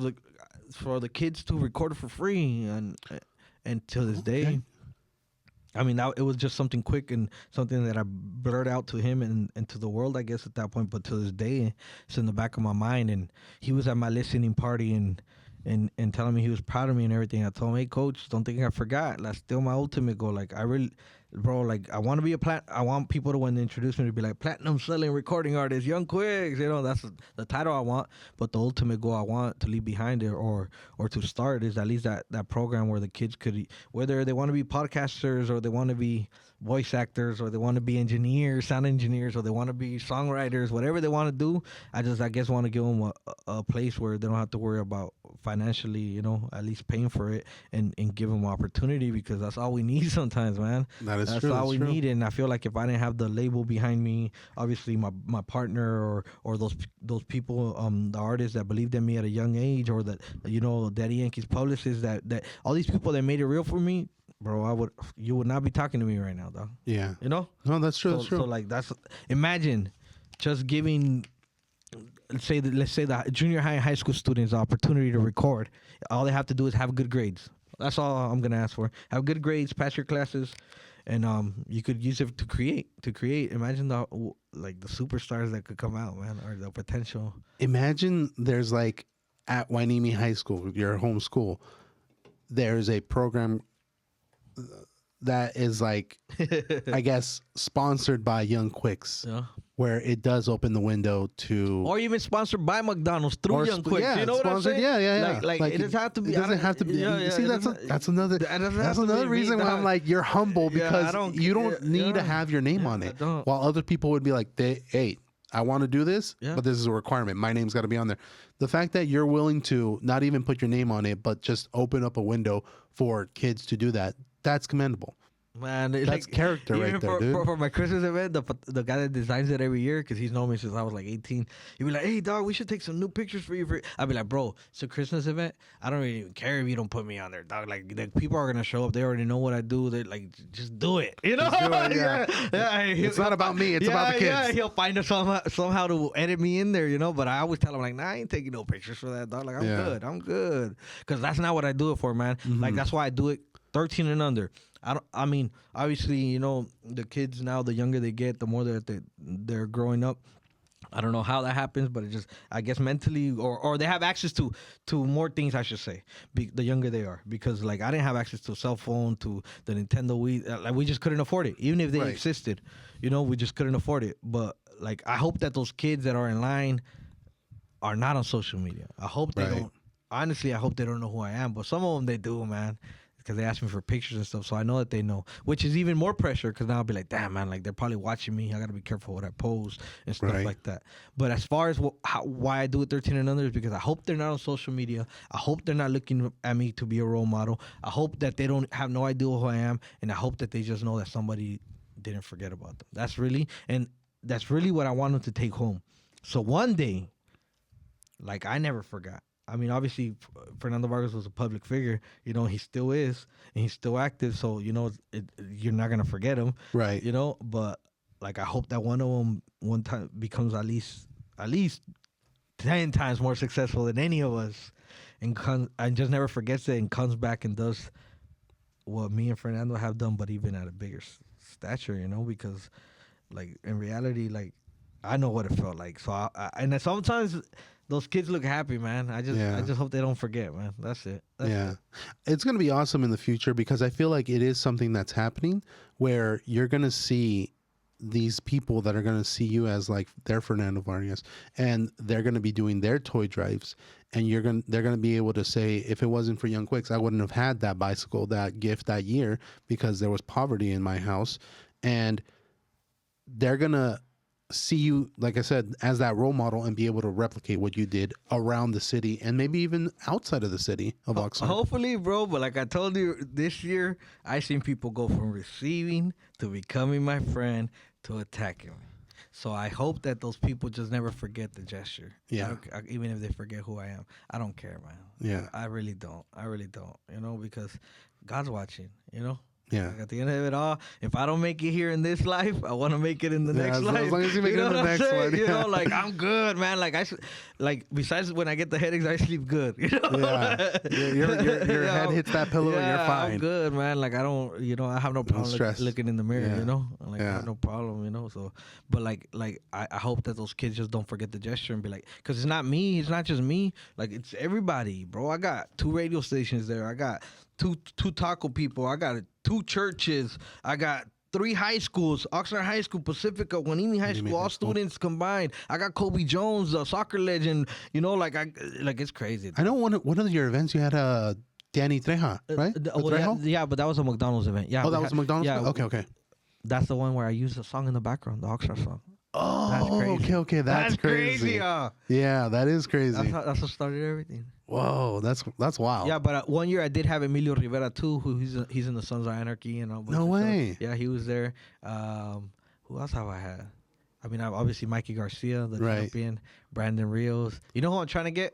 for the kids to record it for free. And to this day, I mean, it was just something quick and something that I blurted out to him and to the world, I guess, at that point. But to this day, it's in the back of my mind. And he was at my listening party and telling me he was proud of me and everything. I told him, hey, Coach, don't think I forgot. That's still my ultimate goal. Like, I really, bro, like I want to be I want people to, when they introduce me, to be like platinum selling recording artist, Young Quicks. You know, that's the title I want. But the ultimate goal I want to leave behind it, or to start, is at least that program where the kids could, whether they want to be podcasters or they want to be voice actors or they want to be engineers, sound engineers, or they want to be songwriters, whatever they want to do. I guess want to give them a place where they don't have to worry about financially, you know, at least paying for it, and give them opportunity, because that's all we need sometimes, man. That's true. All we true. need. And I feel like if I didn't have the label behind me, obviously my partner or those people, the artists that believed in me at a young age, or that, you know, Daddy Yankee's publicists, that all these people that made it real for me, bro, you would not be talking to me right now, dog. Yeah. You know? No, that's true. That's true. So like imagine just giving, let's say the junior high and high school students the opportunity to record. All they have to do is have good grades. That's all I'm gonna ask for. Have good grades, pass your classes, and you could use it to create. Imagine the superstars that could come out, man, or the potential. Imagine there's like at Wainimi High School, your home school, there's a program that is like, I guess, sponsored by Young Quicks, where it does open the window to, or even sponsored by McDonald's through Young Quicks. Yeah, you know what I'm saying? Yeah. Like it doesn't have to be. It doesn't have to be. You see, that's another reason why I'm like, you're humble, because you don't need to have your name on it. While other people would be like, hey, I want to do this, but this is a requirement. My name's got to be on there. The fact that you're willing to not even put your name on it, but just open up a window for kids to do that, that's commendable. Man, that's like, character right there, dude. For my Christmas event, the guy that designs it every year, because he's known me since I was like 18, he'd be like, hey, dog, we should take some new pictures for you. I'd be like, bro, it's a Christmas event. I don't really even care if you don't put me on there, dog. Like, the people are going to show up. They already know what I do. They're like, just do it. You know? It's not about me. It's about the kids. Yeah, he'll find us somehow to edit me in there, you know? But I always tell him, like, nah, I ain't taking no pictures for that, dog. Like, I'm good. Because that's not what I do it for, man. Mm-hmm. Like, that's why I do it 13 and under. I mean, obviously, you know, the kids now, the younger they get, the more that they're growing up. I don't know how that happens, but it just, I guess mentally, or they have access to more things, I should say, the younger they are. Because, like, I didn't have access to a cell phone, to the Nintendo Wii. Like, we just couldn't afford it. Even if they existed, you know, we just couldn't afford it. But, like, I hope that those kids that are in line are not on social media. I hope they don't. Honestly, I hope they don't know who I am. But some of them, they do, man. Because they ask me for pictures and stuff, so I know that they know, which is even more pressure, because now I'll be like, damn, man, like, they're probably watching me. I got to be careful what I post and stuff like that. But as far as why I do it 13 and under is because I hope they're not on social media. I hope they're not looking at me to be a role model. I hope that they don't have no idea who I am, and I hope that they just know that somebody didn't forget about them. That's really what I want them to take home. So one day, like, I never forgot. I mean, obviously, Fernando Vargas was a public figure. You know, he still is, and he's still active. So, you know, you're not going to forget him. Right. You know, but, like, I hope that one of them one time becomes at least 10 times more successful than any of us, and just never forgets it and comes back and does what me and Fernando have done, but even at a bigger stature, you know, because, like, in reality, like, I know what it felt like. So, and sometimes those kids look happy, man. I just hope they don't forget, man. That's it. It's going to be awesome in the future, because I feel like it is something that's happening where you're going to see these people that are going to see you as like their Fernando Vargas, and they're going to be doing their toy drives, and they're going to be able to say, if it wasn't for Young Quicks, I wouldn't have had that bicycle, that gift that year, because there was poverty in my house. And they're going to see you, like I said, as that role model, and be able to replicate what you did around the city and maybe even outside of the city of Oxnard. Hopefully, bro. But like I told you, this year I seen people go from receiving to becoming my friend to attacking me. So I hope that those people just never forget the gesture. Yeah. Even if they forget who I am, I don't care, man. Yeah. I really don't. You know, because God's watching. You know. Yeah. Like, at the end of it all, if I don't make it here in this life, I want to make it in the next life. As long as you make it in the next one. You know, like, I'm good, man. Like, besides when I get the headaches, I sleep good. You know? Yeah. Your head hits that pillow and you're fine. I'm good, man. Like, I don't, you know, I have no problem looking in the mirror, you know? Like, I have no problem, you know? So, but like I hope that those kids just don't forget the gesture and be like, because it's not me. It's not just me. Like, it's everybody, bro. I got 2 radio stations there. I got two taco people. I got 2 churches. I got 3 high schools: Oxnard High School, Pacifica, Guanini High School, all students combined. I got Kobe Jones, a soccer legend. You know, like it's crazy. I know one of your events you had Danny Treja, right? Yeah, but that was a McDonald's event. Yeah. Oh, that was a McDonald's? Yeah. Okay. That's the one where I used a song in the background, the Oxnard song. Oh, that's crazy. Okay. That's crazy. Yeah, that is crazy. That's what started everything. Whoa, that's wild. Yeah, but one year I did have Emilio Rivera too, who he's in the Sons of Anarchy and all. No way. Yeah, he was there. Who else have I had? I mean, obviously Mikey Garcia, the champion, Brandon Rios. You know who I'm trying to get?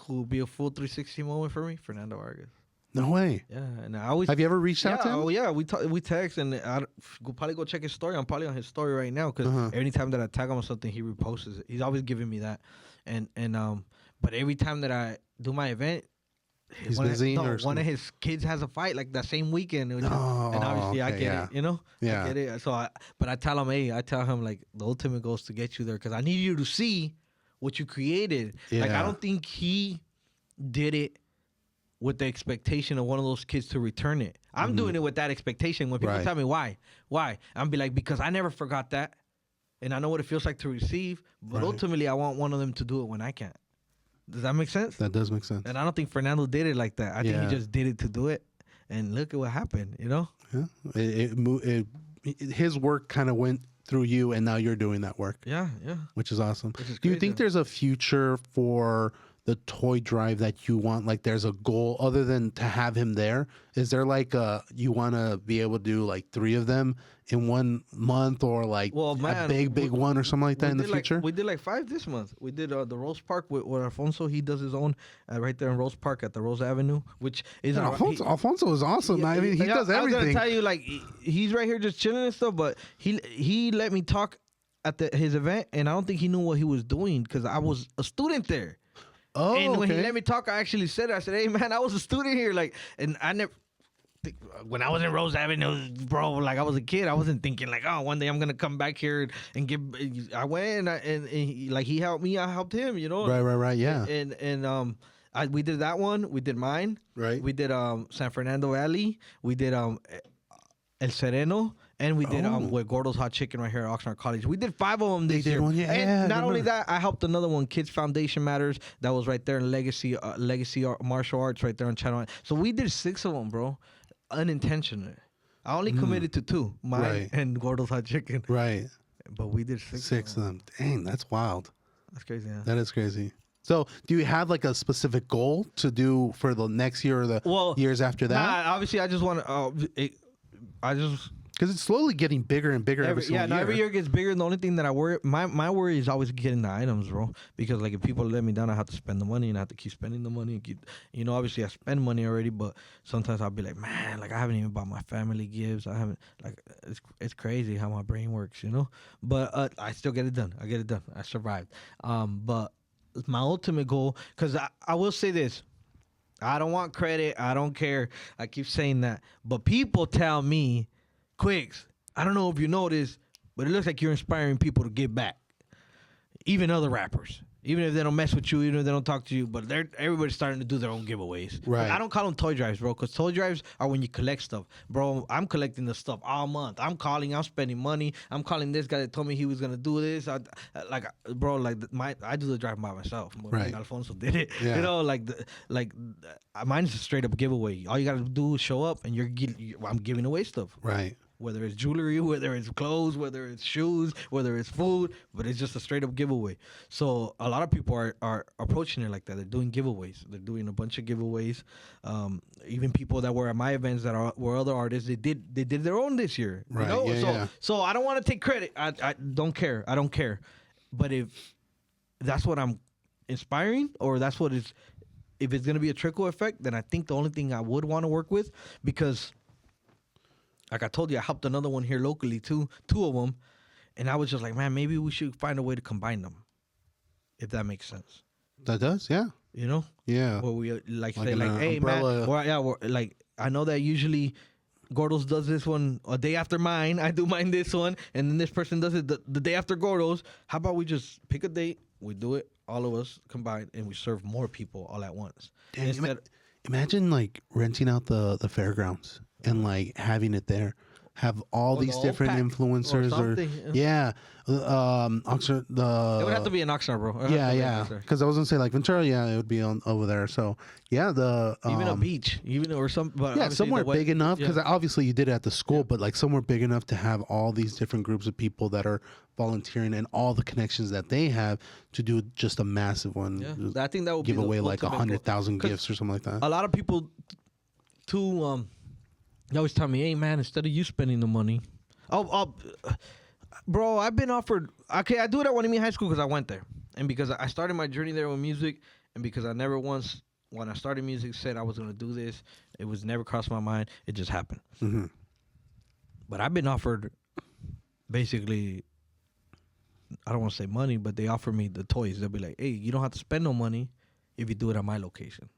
Who will be a full 360 moment for me? Fernando Vargas. No way. Yeah, and I always have you ever reached out to him? Oh yeah, we text, and we'll probably go check his story. I'm probably on his story right now because anytime that I tag him on something, he reposts it. He's always giving me that, and but every time that I do my event, he's busy. One of his kids has a fight like that same weekend, and obviously I get it, you know. Yeah. I get it. So but I tell him, like the ultimate goal is to get you there because I need you to see what you created. Yeah. Like I don't think he did it with the expectation of one of those kids to return it. I'm doing it with that expectation. When people tell me why, I'm be like, because I never forgot that, and I know what it feels like to receive. But ultimately, I want one of them to do it when I can't. Does that make sense? That does make sense. And I don't think Fernando did it like that. I think he just did it to do it. And look at what happened. You know? Yeah. His work kind of went through you, and now you're doing that work. Yeah. Which is awesome. Do you think there's a future for the toy drive that you want? Like there's a goal other than to have him there? Is there like you want to be able to do like 3 of them in 1 month, or like a big one or something like that in the future? We did like 5 this month. We did the Rose Park with Alfonso. He does his own right there in Rose Park at the Rose Avenue, which is Alfonso is awesome. I mean, he does everything. I was gonna tell you, like he's right here just chilling and stuff, but he let me talk at his event, and I don't think he knew what he was doing because I was a student there. Oh, and when he let me talk, I actually said it. I said, "Hey, man, I was a student here." Like, and I never, when I was in Rose Avenue, bro, like I was a kid. I wasn't thinking like, oh, one day I'm gonna come back here and give. I went and he helped me. I helped him. You know. Right. Yeah. And we did that one. We did mine. Right. We did San Fernando Valley. We did El Sereno. And we did with Gordo's Hot Chicken right here at Oxnard College. We did 5 of them this year. And not only that, I helped another one, Kids Foundation Matters, that was right there in Legacy Martial Arts right there on Channel 9. So we did 6 of them, bro, unintentionally. I only committed to 2, mine and Gordo's Hot Chicken. Right. But we did 6 of them. Dang, that's wild. That's crazy, yeah. That is crazy. So, do you have like a specific goal to do for the next year or the years after that? Nah, obviously, I just want to. Because it's slowly getting bigger and bigger every year. Every year it gets bigger. And the only thing that I worry, my worry is always getting the items, bro. Because like if people let me down, I have to spend the money and I have to keep spending the money. And obviously I spend money already, but sometimes I'll be like, man, like I haven't even bought my family gifts. I haven't, like it's crazy how my brain works, you know. But I still get it done. I get it done. I survived. But my ultimate goal, because I will say this. I don't want credit. I don't care. I keep saying that. But people tell me, Quicks, I don't know if you know this, but it looks like you're inspiring people to give back. Even other rappers. Even if they don't mess with you, even if they don't talk to you, but everybody's starting to do their own giveaways. Right. Like, I don't call them toy drives, bro, because toy drives are when you collect stuff. Bro, I'm collecting the stuff all month. I'm calling, I'm spending money. I'm calling this guy that told me he was going to do this. I do the drive by myself. Right. Alfonso did it. Yeah. You know, mine's a straight up giveaway. All you got to do is show up, and I'm giving away stuff. Right. Whether it's jewelry, whether it's clothes, whether it's shoes, whether it's food, but it's just a straight up giveaway. So a lot of people are approaching it like that. They're doing giveaways. They're doing a bunch of giveaways. Even people that were at my events were other artists, they did their own this year. Right. You know? Yeah, so I don't want to take credit. I don't care. I don't care. But if that's what I'm inspiring, or that's what is, if it's gonna be a trickle effect, then I think the only thing I would want to work with, because like I told you, I helped another one here locally too, 2 of them, and I was just like, man, maybe we should find a way to combine them, if that makes sense. That does, yeah. You know? Yeah. Where we say like, hey, umbrella. Man, we're like, I know that usually Gordo's does this one a day after mine. I do mine this one, and then this person does it the day after Gordo's. How about we just pick a date, we do it, all of us combined, and we serve more people all at once. Imagine like renting out the fairgrounds and like having it there. have all these different influencers or yeah. Oxnard, it would have to be in Oxnard, bro. Yeah. Because I was gonna say like Ventura, yeah, it would be over there. So yeah, even a beach, even or some, but yeah, somewhere big enough because obviously you did it at the school, but like somewhere big enough to have all these different groups of people that are volunteering and all the connections that they have to do just a massive one. Yeah, I think that would give be away like 100,000 gifts or something like that. A lot of people, too, they always tell me, "Hey man, instead of you spending the money, bro, I've been offered. Okay, I do it at Wanimi High School because I went there, and because I started my journey there with music, and because I never once, when I started music, said I was gonna do this. It was never crossed my mind. It just happened. Mm-hmm. But I've been offered, basically, I don't want to say money, but they offer me the toys. They'll be like, "Hey, you don't have to spend no money if you do it at my location."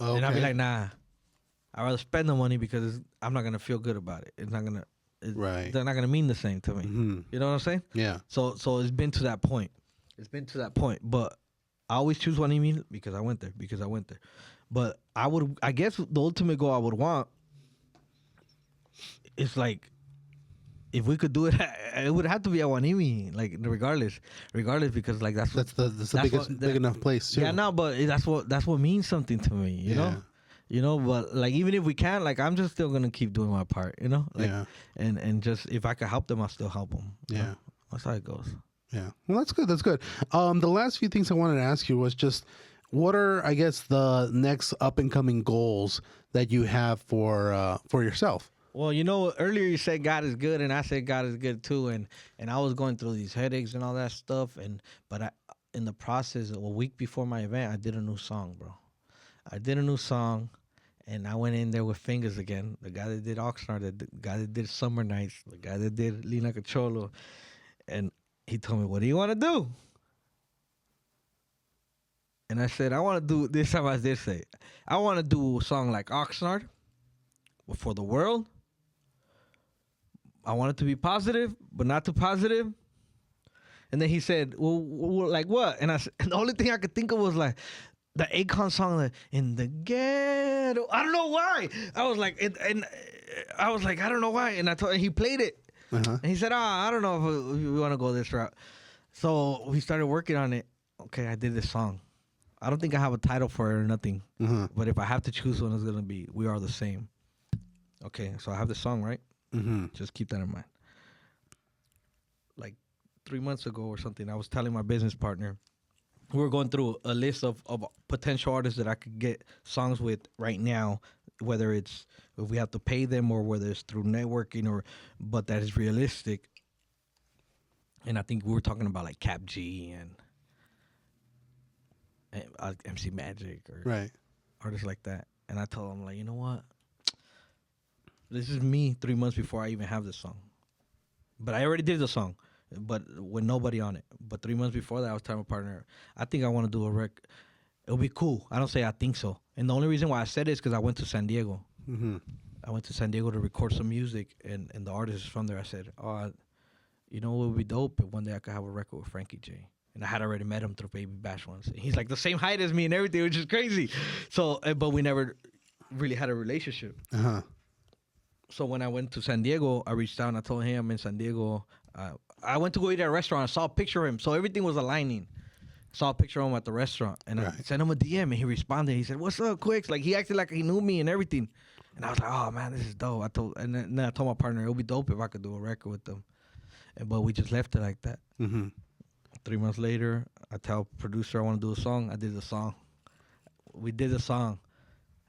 Okay. And I'll be like, "Nah, I'd rather spend the money because I'm not gonna feel good about it. It's not gonna." Right. They're not gonna mean the same to me. Mm-hmm. You know what I'm saying? Yeah. So it's been to that point. But I always choose Wanimi because I went there. But I guess the ultimate goal I would want is like, if we could do it, it would have to be at Wanimi, like regardless, because like that's the biggest big enough place too. Yeah, no, but that's what means something to me, you know. You know, but like even if we can't, like I'm just still gonna keep doing my part, you know. Like, and just if I could help them, I'll still help them. Yeah, know? That's how it goes. Yeah, well, that's good. The last few things I wanted to ask you was just, what are, I guess, the next up and coming goals that you have for yourself? Well, you know, earlier you said God is good, and I said God is good too, and I was going through these headaches and all that stuff, but in the process, a week before my event, I did a new song, bro. I did a new song, and I went in there with Fingers again, the guy that did Oxnard, the guy that did Summer Nights, the guy that did Lina Cacholo, and he told me, "What do you want to do?" And I said, "I want to do," this time I did say, "I want to do a song like Oxnard, but for the world. I want it to be positive, but not too positive." And then he said, well like what? And and the only thing I could think of was like, the Akon song, like, "In the Ghetto." I don't know why. I was like, and I was like, I don't know why. And he played it. Uh-huh. And he said, I don't know if we want to go this route. So we started working on it. Okay, I did this song. I don't think I have a title for it or nothing. Mm-hmm. But if I have to choose one, it's going to be "We Are the Same." Okay, so I have the song, right? Mm-hmm. Just keep that in mind. Like 3 months ago or something, I was telling my business partner, we were going through a list of potential artists that I could get songs with right now, whether it's if we have to pay them or whether it's through networking but that is realistic. And I think we were talking about like Cap G and MC Magic or right, artists like that. And I told him, like, you know what? This is me 3 months before I even have this song. But I already did the song, but with nobody on it. But 3 months before that, I was telling my partner, I think I want to do a record. It'll be cool. I don't say I think so. And the only reason why I said it is because I went to San Diego. Mm-hmm. I went to San Diego to record some music, and the artist is from there. I said, you know what would be dope if one day I could have a record with Frankie J. And I had already met him through Baby Bash once. And he's like the same height as me and everything, which is crazy. So, but we never really had a relationship. Uh-huh. So when I went to San Diego, I reached out and I told him I'm in San Diego. I went to go eat at a restaurant. I saw a picture of him. So everything was aligning. Saw a picture of him at the restaurant. And I sent him a DM and he responded. He said, "What's up, Quicks?" Like he acted like he knew me and everything. And I was like, "Oh man, this is dope." And then I told my partner it would be dope if I could do a record with them. But we just left it like that. Mm-hmm. 3 months later, I tell producer I want to do a song. I did the song. We did the song.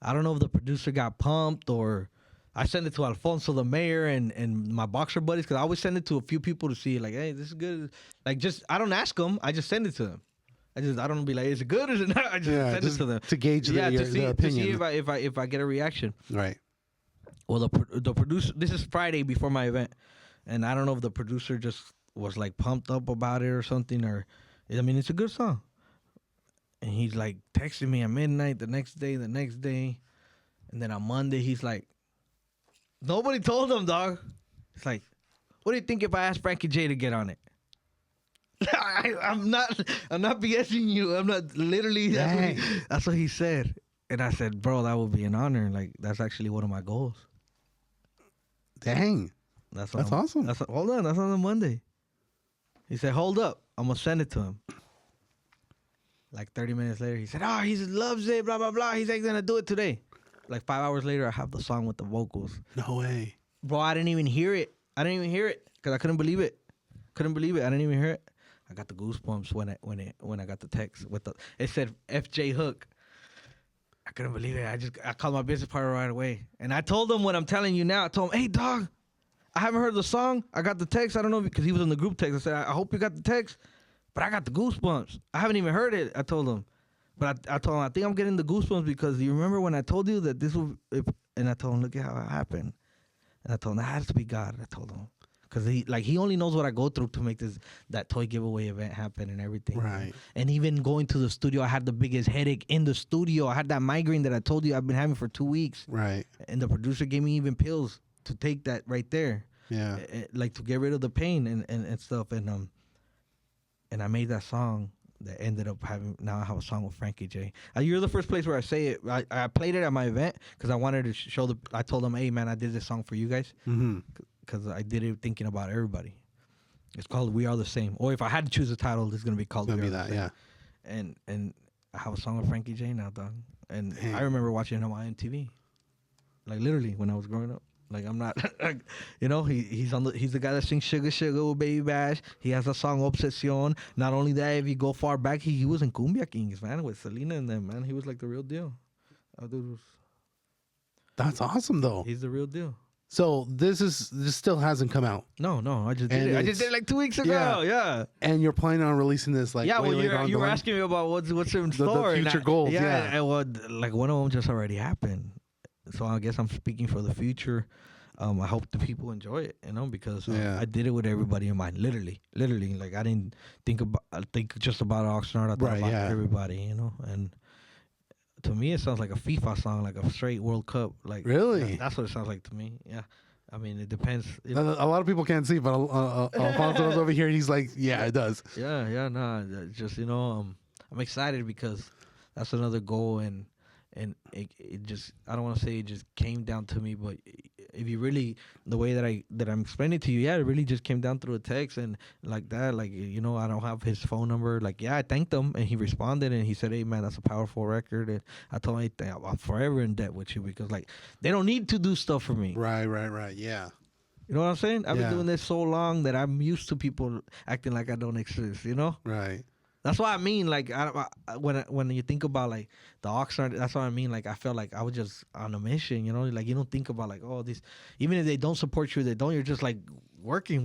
I don't know if the producer got pumped or I sent it to Alfonso, the mayor, and my boxer buddies, because I always send it to a few people to see, like, hey, this is good. Like, just, I don't ask them. I just send it to them. I don't be like, is it good or is it not? I just send it to them. To gauge their opinion. To see if I get a reaction. Right. Well, the producer, this is Friday before my event, and I don't know if the producer just was, like, pumped up about it or something, or, I mean, it's a good song. And he's, like, texting me at midnight the next day, and then on Monday, he's like, nobody told him, dog. It's like, what do you think if I asked Frankie J to get on it? I'm not BSing you. I'm not literally. That's what he said. And I said, bro, that would be an honor. Like, that's actually one of my goals. Dang. That's awesome. Hold on. That's on a Monday. He said, hold up. I'm going to send it to him. Like 30 minutes later, he said, he loves it, blah, blah, blah. He's like, going to do it today. Like 5 hours later, I have the song with the vocals. No way. Bro, I didn't even hear it. Because I couldn't believe it. I didn't even hear it. I got the goosebumps when I got the text. It said FJ Hook. I couldn't believe it. I called my business partner right away. And I told him what I'm telling you now. I told him, hey, dog, I haven't heard the song. I got the text. I don't know, because he was in the group text. I said, I hope you got the text. But I got the goosebumps. I haven't even heard it, I told him. But I told him, I think I'm getting the goosebumps because you remember when I told you that this would... And I told him, look at how it happened. And I told him, that has to be God. I told him. Because he only knows what I go through to make that toy giveaway event happen and everything. Right. And even going to the studio, I had the biggest headache in the studio. I had that migraine that I told you I've been having for 2 weeks. Right. And the producer gave me even pills to take that right there. Yeah. Like to get rid of the pain and stuff. And I made that song that ended up having, now I have a song with Frankie J. You're the first place where I say it. I played it at my event because I wanted to show I told them, hey, man, I did this song for you guys. Mm-hmm. Because I did it thinking about everybody. It's called We Are the Same. Or if I had to choose a title, it's going to be called We Are the Same. Yeah. And I have a song with Frankie J now, dog. And Hey. I remember watching him on MTV. Like literally when I was growing up. Like I'm not, you know, he's the guy that sings Sugar Sugar with Baby Bash. He has a song Obsession. Not only that, if you go far back, he was in Cumbia Kings, man, with Selena and them, man. He was like the real deal. That's awesome, though. He's the real deal. So this still hasn't come out. No, I just did it. I just did it like 2 weeks ago. Yeah. And you're planning on releasing this like way later on. You were asking me about what's in store. The future goals. Yeah. And like one of them just already happened. So I guess I'm speaking for the future. I hope the people enjoy it, you know, because I did it with everybody in mind. Literally. Like I didn't think just about Oxnard. I thought about everybody, you know, and. To me, it sounds like a FIFA song, like a straight World Cup. Like really, that's what it sounds like to me. Yeah, I mean, it depends. A lot of people can't see, but Alfonso's over here. He's like, yeah, it does. Yeah, no, just you know, I'm excited because that's another goal, and it just I don't want to say it just came down to me, but if you really the way that I'm explaining to you, it really just came down through a text and like that, like you know, I don't have his phone number. Like I thanked him and he responded and he said, hey man, that's a powerful record. And I told him I'm forever in debt with you because like they don't need to do stuff for me. Right. Yeah. You know what I'm saying? I've been doing this so long that I'm used to people acting like I don't exist. You know? Right. That's what I mean. Like when you think about like the Oxnard, that's what I mean. Like I felt like I was just on a mission, you know. Like you don't think about like this. Even if they don't support you, you're just like working.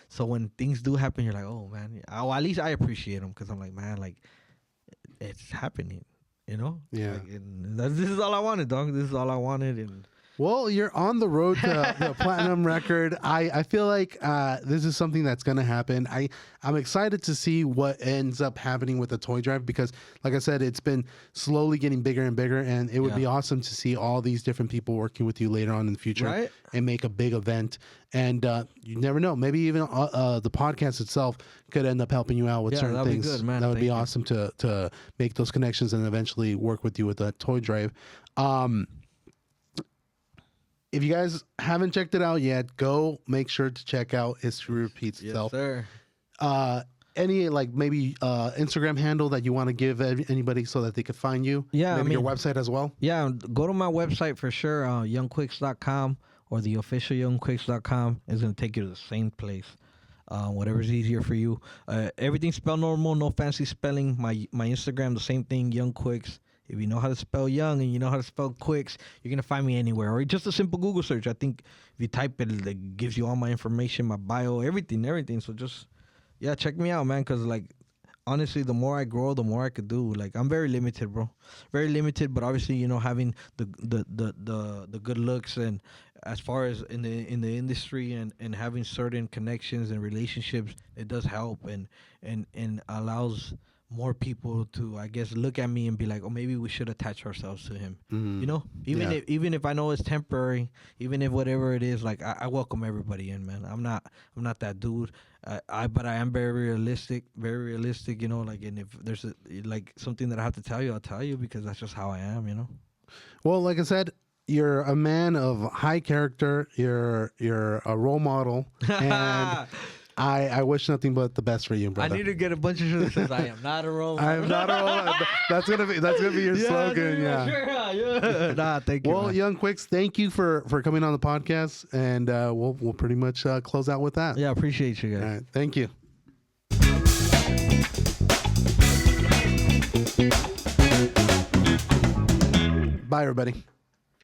So when things do happen, you're like, oh man. At least I appreciate them because I'm like, man, like it's happening, you know. Yeah. Like, this is all I wanted, dog. This is all I wanted, and. Well, you're on the road to the platinum record. I feel like this is something that's going to happen. I'm excited to see what ends up happening with the toy drive because, like I said, it's been slowly getting bigger and bigger, and it would be awesome to see all these different people working with you later on in the future and make a big event. And you never know. Maybe even the podcast itself could end up helping you out with certain things. Be good, man. That would be awesome to make those connections and eventually work with you with the toy drive. If you guys haven't checked it out yet, go make sure to check out History Repeats Itself. Yes, sir. Any like maybe Instagram handle that you want to give anybody so that they could find you? Yeah, maybe your website as well. Yeah, go to my website for sure, youngquicks.com or the official youngquicks.com. It's gonna take you to the same place. Whatever's easier for you. Everything's spelled normal, no fancy spelling. My Instagram, the same thing, Young Quicks. If you know how to spell Young and you know how to spell Quicks, you're going to find me anywhere. Or just a simple Google search. I think if you type it, it gives you all my information, my bio, everything. So just, check me out, man. Because, like, honestly, the more I grow, the more I could do. Like, I'm very limited, bro. Very limited. But obviously, you know, having the good looks and as far as in the industry and having certain connections and relationships, it does help and allows more people to, I guess, look at me and be like, oh, maybe we should attach ourselves to him. Mm-hmm. You know, even if I know it's temporary, even if whatever it is, like I welcome everybody in, man. I'm not that dude. But I am very realistic. You know, like, and if there's something that I have to tell you, I'll tell you because that's just how I am. You know. Well, like I said, you're a man of high character. You're a role model, and I wish nothing but the best for you, brother. I need to get a bunch of shit that says I am not a role model. I am not a role model. That's gonna be your slogan. Yeah. Sure, Nah, thank you. Well, man. Young Quicks, thank you for coming on the podcast, and we'll pretty much close out with that. Yeah, appreciate you guys. All right, thank you. Bye, everybody.